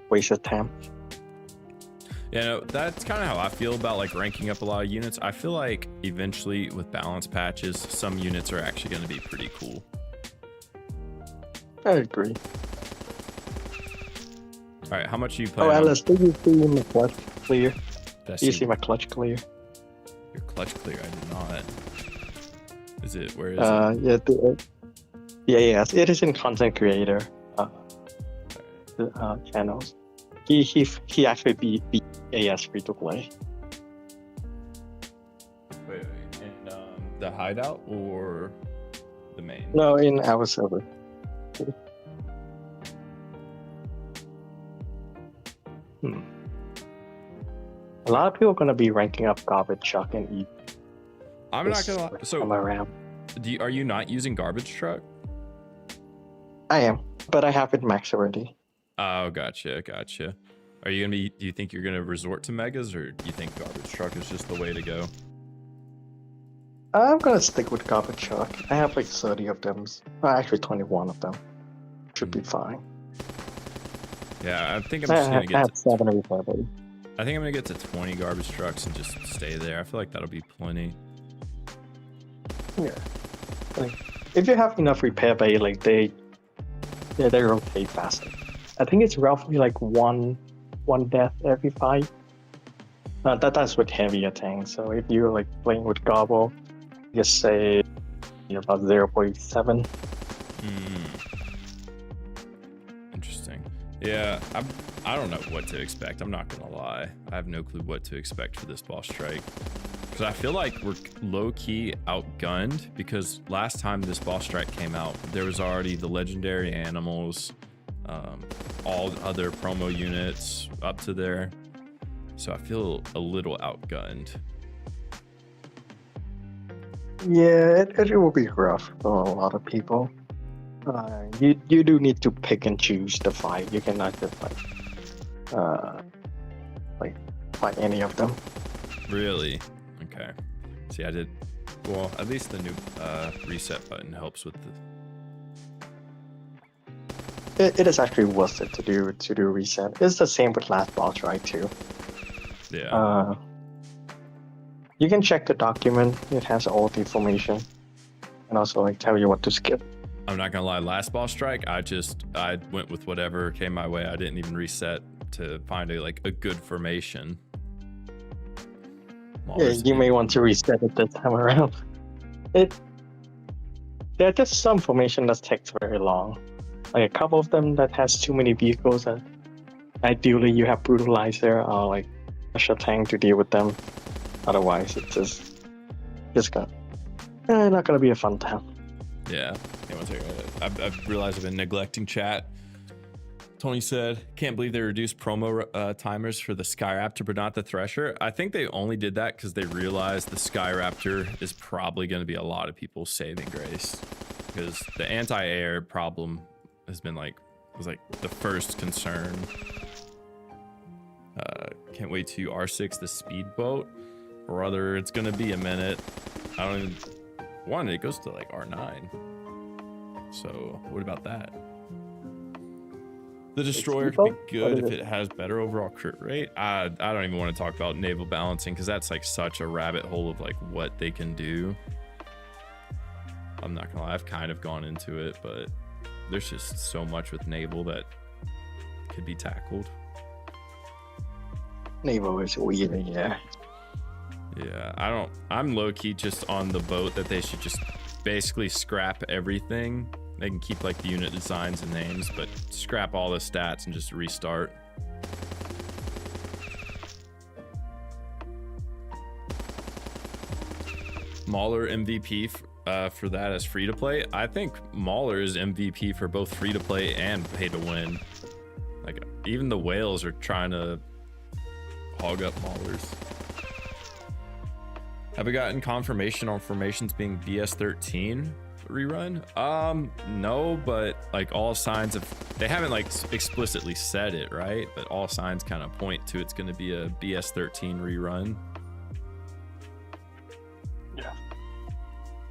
wastes time. Yeah, no, that's kind of how I feel about like ranking up a lot of units. I feel like eventually with balance patches, some units are actually going to be pretty cool. I agree. All right, how much are you Oh, playing? Alice, did you see my clutch clear? Did I Do you see my clutch clear? your clutch clear? I did not. Is it? Where is it? Yeah, yes, it is in content creator channels. He actually beat AS free to play. Wait, in the hideout or the main? No, in our server. A lot of people are gonna be ranking up Garbage Truck and E. I'm not gonna lie. So, around. are you not using garbage truck? I am, but I have it max already. Oh, gotcha. Are you gonna be? Do you think you're gonna resort to megas, or do you think garbage truck is just the way to go? I'm gonna stick with garbage truck. I have like 30 of them. Actually, 21 of them. Should be fine. Yeah, I think I'm just gonna I get. have 7 repair bays. I think I'm gonna get to 20 garbage trucks and just stay there. I feel like that'll be plenty. Yeah. Like, if you have enough repair bay, like they rotate faster. I think it's roughly like one death every 5. That's with heavier tanks. So if you're like playing with Gobble, just say about 0.7. Interesting. Yeah, I don't know what to expect. I'm not gonna lie. I have no clue what to expect for this boss strike. Because I feel like we're low-key outgunned, because last time this boss strike came out, there was already the legendary animals, all other promo units up to there. So I feel a little outgunned. Yeah, it will be rough for a lot of people. You do need to pick and choose the fight. You cannot just fight any of them. Really? Okay. See, I did. Well, at least the new reset button helps with the. It is actually worth it to do reset. It's the same with last boss strike too. Yeah. You can check the document. It has all the information, and also like tell you what to skip. I'm not gonna lie. Last boss strike, I went with whatever came my way. I didn't even reset to find a good formation. Yeah, you may want to reset it this time around. There are just some formation that takes very long. Like a couple of them that has too many vehicles. That ideally you have brutalizer or like special tank to deal with them. Otherwise, it's just not gonna be a fun time. Yeah. One second. I've realized I've been neglecting chat. Tony said, "Can't believe they reduced promo timers for the Skyraptor, but not the Thresher." I think they only did that because they realized the Skyraptor is probably going to be a lot of people's saving grace, because the anti-air problem has been was the first concern. Can't wait to R6 the speedboat, brother. It's gonna be a minute. I don't even. One, it goes to R9. So what about that? The destroyer could be good if it has better overall crit rate. I don't even want to talk about naval balancing, because that's such a rabbit hole of what they can do. I'm not gonna lie, I've kind of gone into it, but there's just so much with naval that could be tackled. Naval is weird, yeah. Yeah, I'm low-key just on the boat that they should just basically scrap everything. They can keep the unit designs and names, but scrap all the stats and just restart. Mauler MVP for that as free to play. I think Mauler is MVP for both free to play and pay to win. Even the whales are trying to hog up Maulers. Have we gotten confirmation on formations being BS13 rerun? No, but all signs of, they haven't explicitly said it, right? But all signs kind of point to it's going to be a BS13 rerun. Yeah.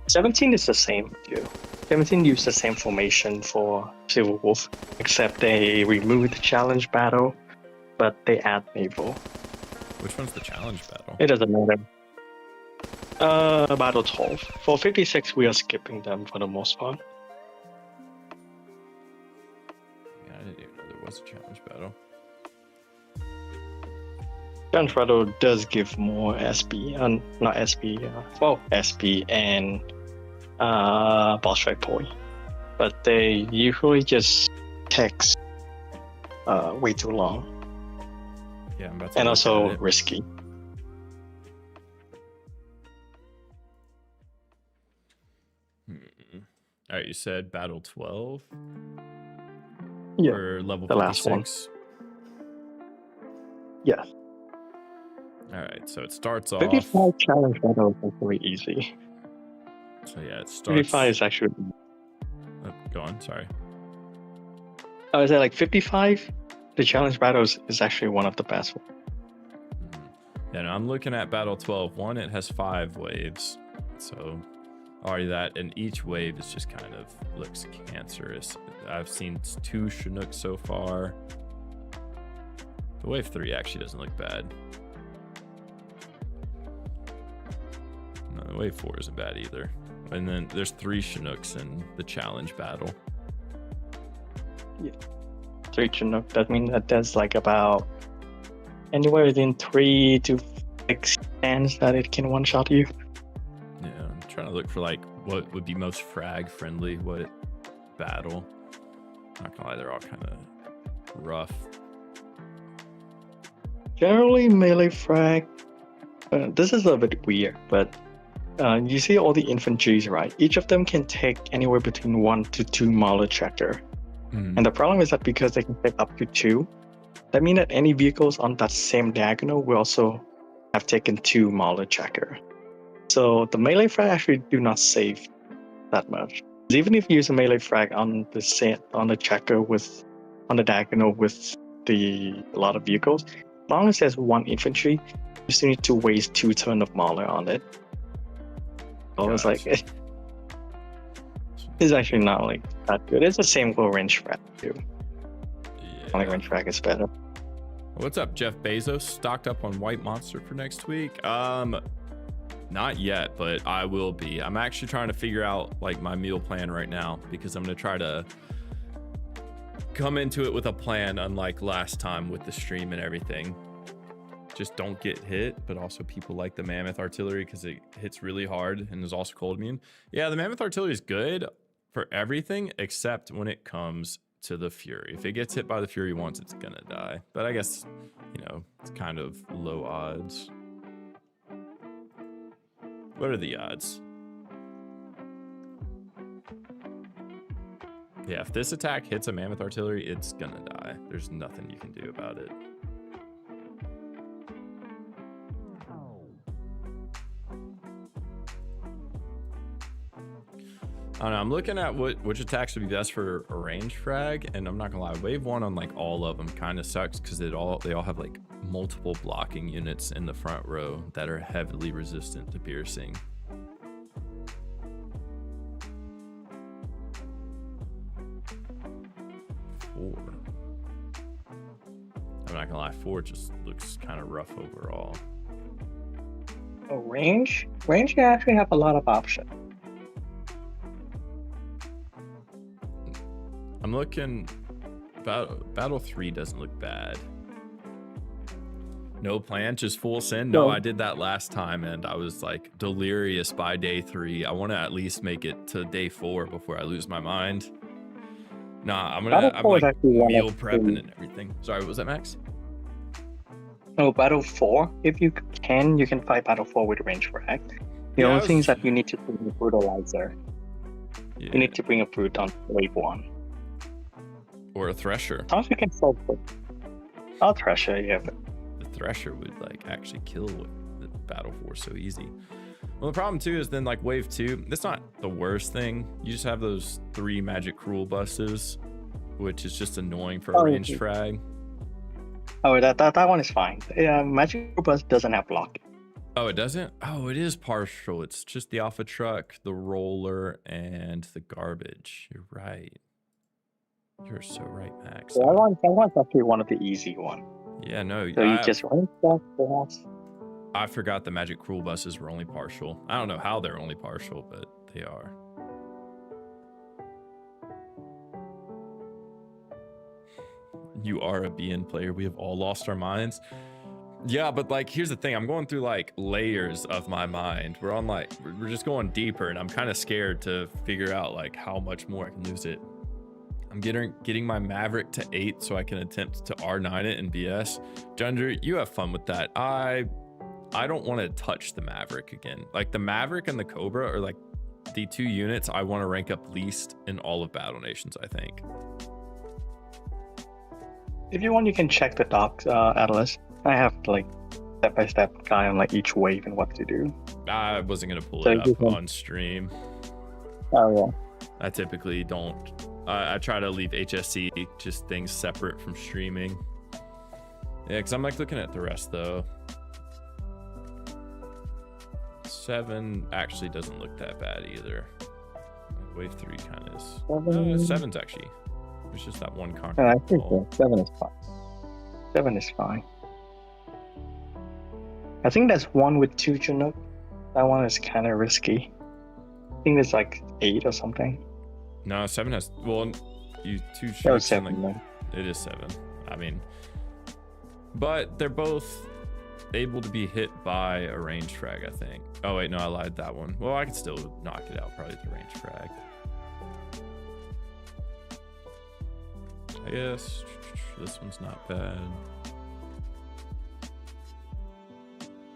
17 is the same too. 17 used the same formation for Civil Wolf, except they removed the challenge battle, but they add naval. Which one's the challenge battle? It doesn't matter. Battle 12. For 56, we are skipping them for the most part. Yeah, I didn't even know there was a challenge battle. Challenge battle does give more SP, not SP, SP and boss strike point, but they usually just text way too long. Yeah, I'm about to and also risky. All right, you said battle 12? Yeah, for level the 56? last one. Yeah. All right, so it starts off. 55 challenge battle is very easy. So yeah, it starts. 55 is actually. Oh, go on, sorry. I would say like 55. The challenge battles is actually one of the best. And I'm looking at Battle 12. One, it has 5 waves. So already that, and each wave is just kind of looks cancerous. I've seen 2 Chinooks so far. The wave 3 actually doesn't look bad. No, the wave 4 isn't bad either. And then there's 3 Chinooks in the challenge battle. Yeah. 3 Chinook. That means that there's like about anywhere within 3 to 6 chance that it can one-shot you. Yeah, I'm trying to look for like what would be most frag friendly, what battle. Not gonna lie, they're all kind of rough. Generally, melee frag. This is a bit weird, but you see all the infantries, right? Each of them can take anywhere between 1 to 2 Mauler checker. And the problem is that because they can take up to 2, that means that any vehicles on that same diagonal will also have taken 2 Mauler checker. So the melee frag actually do not save that much. Even if you use a melee frag on the checker on the diagonal with a lot of vehicles, as long as there's 1 infantry, you still need to waste 2 turns of Mauler on it. So it's like it's actually not like that good. It's the same for range frag too. Yeah. Only range frag is better. What's up, Jeff Bezos? Stocked up on White Monster for next week? Not yet, but I will be. I'm actually trying to figure out like my meal plan right now because I'm gonna try to come into it with a plan, unlike last time with the stream and everything. Just don't get hit, but also people like the Mammoth Artillery because it hits really hard and is also cold immune. Yeah, the Mammoth Artillery is good for everything except when it comes to the Fury. If it gets hit by the Fury once, it's gonna die. But I guess, you know, it's kind of low odds. What are the odds? Yeah, if this attack hits a Mammoth Artillery, it's gonna die. There's nothing you can do about it. I don't know, I'm looking at which attacks would be best for a range frag, and I'm not gonna lie, wave 1 on like all of them kind of sucks because they all have like multiple blocking units in the front row that are heavily resistant to piercing. Four. I'm not gonna lie, 4 just looks kind of rough overall. Oh, range you actually have a lot of options. I'm looking, battle 3 doesn't look bad. No plan, just full send. No, I did that last time and I was like delirious by day 3. I want to at least make it to day 4 before I lose my mind. Nah, I'm like meal prepping and everything. Sorry, what was that, Max? No, battle 4. If you can fight battle 4 with range frag. The only thing is that you need to bring a brutalizer. Yeah. You need to bring a brute on wave 1. Or a Thresher. Sometimes you can solve it. Oh, Thresher, yeah. But the Thresher would like actually kill the battle 4 so easy. Well, the problem too is then like wave 2, that's not the worst thing. You just have those 3 magic cruel buses, which is just annoying for a ranged frag. Oh, that one is fine. Yeah, magic cruel bus doesn't have blocking. Oh, it doesn't? Oh, it is partial. It's just the Alpha Truck, the Roller, and the Garbage. You're right. You're so right, Max. Yeah, that one's actually one of the easy ones. Yeah, no. So you just range that, perhaps? I forgot the Magic Cruel buses were only partial. I don't know how they're only partial, but they are. You are a BN player. We have all lost our minds. Yeah, but like, here's the thing. I'm going through like layers of my mind. We're just going deeper, and I'm kind of scared to figure out like how much more I can lose it. I'm getting my Maverick to 8 so I can attempt to R9 it in BS. Junder, you have fun with that. I don't want to touch the Maverick again. Like the Maverick and the Cobra are like the 2 units I want to rank up least in all of Battle Nations, I think. If you want, you can check the docs, Atlas. I have like step-by-step guide on like each wave and what to do. I wasn't gonna pull it up on stream. Oh yeah. I typically don't I try to leave HSC just things separate from streaming. Yeah, because I'm like looking at the rest though. 7 actually doesn't look that bad either. Wave 3 kind of is. 7's actually. It's just that one concrete. I think so. 7 is fine. 7 is fine. I think that's one with 2 Chinook. That one is kind of risky. I think it's like 8 or something. No, 7 has. Well, you 2 No, Chinooks. 7. Like, it is 7. I mean, but they're both able to be hit by a range frag, I think. Oh wait, no, I lied. That one. Well, I could still knock it out probably with the range frag. I guess this one's not bad.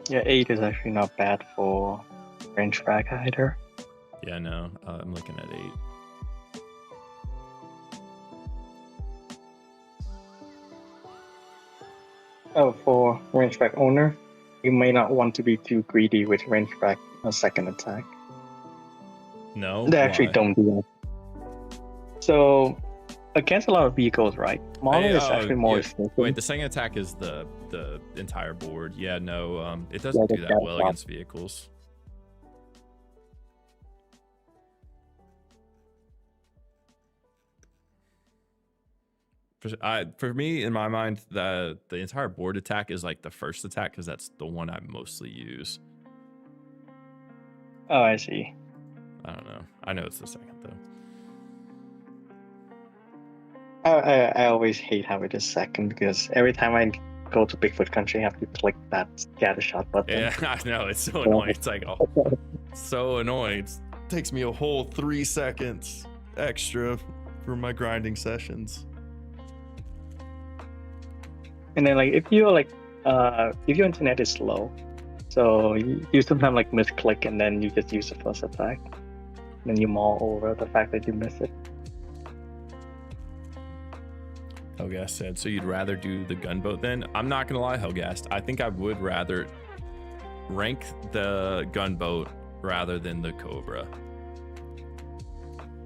Yeah, 8 is actually not bad for range frag either. Yeah, no, I'm looking at 8. Oh, for range frag owner, you may not want to be too greedy with range frag a second attack. No, They actually why? don't do that. So, against a lot of vehicles, right? Mono Hey, is actually more expensive. Wait, the second attack is the entire board. Yeah, no, it doesn't Yeah, do the that well catastrophe. against vehicles. For me, in my mind, the entire board attack is like the first attack because that's the one I mostly use. Oh, I see. I don't know. I know it's the second though. I always hate how it is second because every time I go to Bigfoot country, I have to click that scattershot button. Yeah, I know. It's so annoying. It's like, oh, so annoying. It takes me a whole 3 seconds extra for my grinding sessions. And then like if your internet is slow, so you sometimes like misclick and then you just use the first attack. Then you mull over the fact that you missed it. Hellgas said, so you'd rather do the gunboat then? I'm not gonna lie, Hellgas. I think I would rather rank the gunboat rather than the Cobra.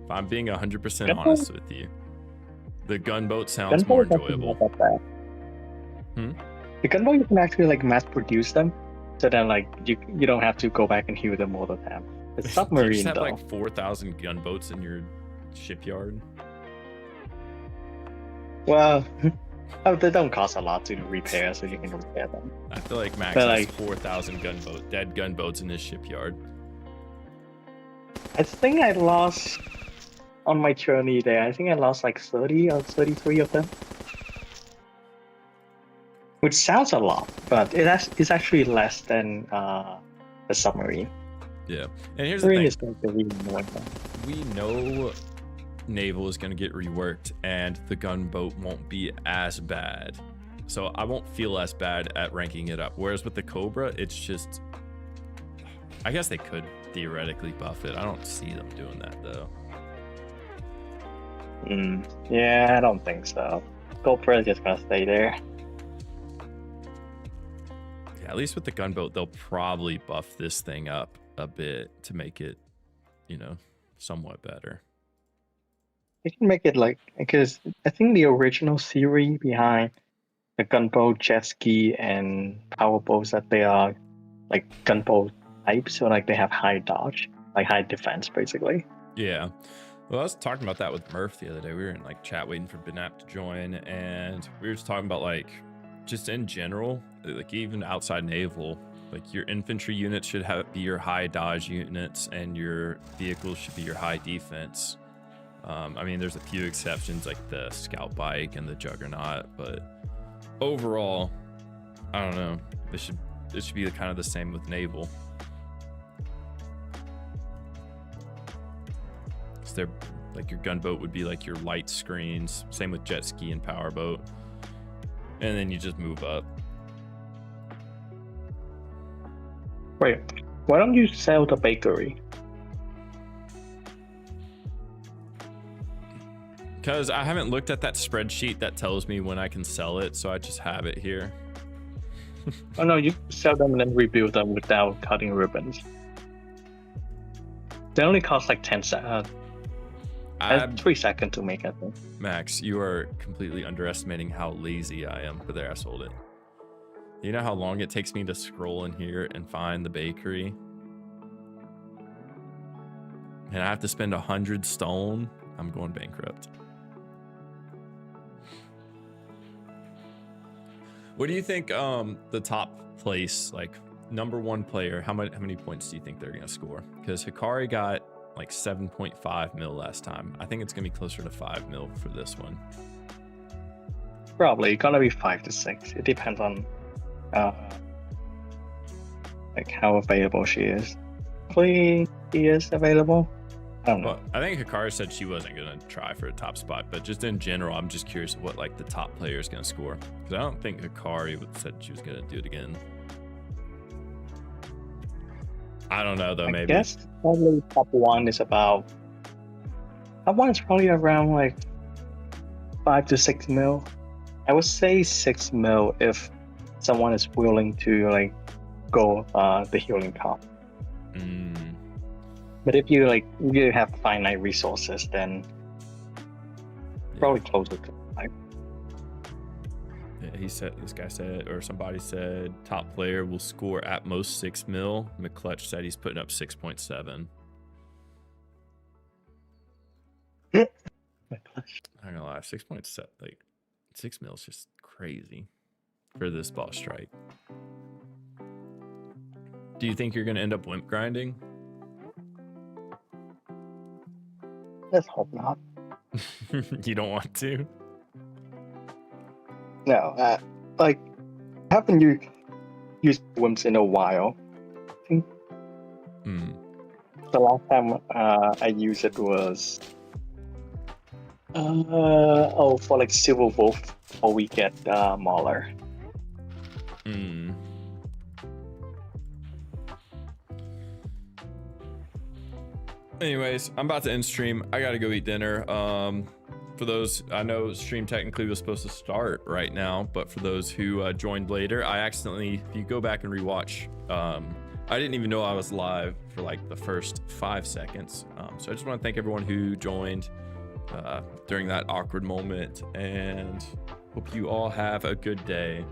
If I'm being 100% honest with you, the gunboat sounds more enjoyable. Not that bad. The gunboat, you can actually like mass produce them, so then like you don't have to go back and heal them all the time. The You submarine just have though. like 4,000 gunboats in your shipyard. Well, they don't cost a lot to repair, so you can repair them. I feel like Max But, has like- 4,000 dead gunboats in his shipyard. I think I lost on my journey there. I think I lost like 30 or 33 of them, which sounds a lot, but it's actually less than the submarine. Yeah, and here's the Submarine thing: is like the really annoying one. we know naval is going to get reworked, and the gunboat won't be as bad. So I won't feel as bad at ranking it up. Whereas with the Cobra, it's just, I guess they could theoretically buff it. I don't see them doing that though. Yeah, I don't think so. GoPro is just gonna stay there. Yeah, at least with the gunboat, they'll probably buff this thing up a bit to make it, somewhat better. They can make it like, because I think the original theory behind the gunboat, jet ski, and powerboats that they are like gunboat types, so like they have high dodge, like high defense, basically. Yeah. Well, I was talking about that with Murph the other day. We were in like chat waiting for Benap to join, and we were just talking about like just in general, like even outside naval, like your infantry units should be your high dodge units, and your vehicles should be your high defense. I mean, there's a few exceptions like the scout bike and the juggernaut, but overall, I don't know. It should be kind of the same with naval. They're like your gunboat would be like your light screens, same with jet ski and powerboat, and then you just move up. Wait, why don't you sell the bakery? Because I haven't looked at that spreadsheet that tells me when I can sell it, so I just have it here. Oh no, you sell them and then rebuild them without cutting ribbons. They only cost like 10 cents. I'm 3 seconds to make it. Max, you are completely underestimating how lazy I am. But there, I sold it. You know how long it takes me to scroll in here and find the bakery? And I have to spend 100 stone. I'm going bankrupt. What do you think the top place, like number 1 player, how many points do you think they're going to score? Because Hikari got like 7.5 mil last time. I think it's going to be closer to 5 mil for this one. Probably gonna be 5 to 6. It depends on like how available she is. Hopefully she is available. I don't know. Well, I think Hikari said she wasn't going to try for a top spot, but just in general, I'm just curious what like the top player is going to score. Because I don't think Hikari said she was going to do it again. I don't know though, maybe. I guess probably top 1 is about. Top 1 is probably around like 5 to 6 mil. I would say 6 mil if someone is willing to like go the healing comp. But if you have finite resources, then probably closer to 5. Yeah, he said, this guy said, or somebody said, top player will score at most 6 mil. McClutch said he's putting up 6.7. I'm not gonna lie, 6.7, like 6 mil is just crazy for this boss strike. Do you think you're gonna end up wimp grinding? Let's hope not. You don't want to? No, haven't you used wimps in a while? I think the last time I used it was for like Silver Wolf, or we get Mauler. Anyways, I'm about to end stream. I gotta go eat dinner. For those, I know stream technically was supposed to start right now, but for those who joined later, I accidentally, if you go back and rewatch, I didn't even know I was live for like the first 5 seconds. So I just want to thank everyone who joined during that awkward moment, and hope you all have a good day.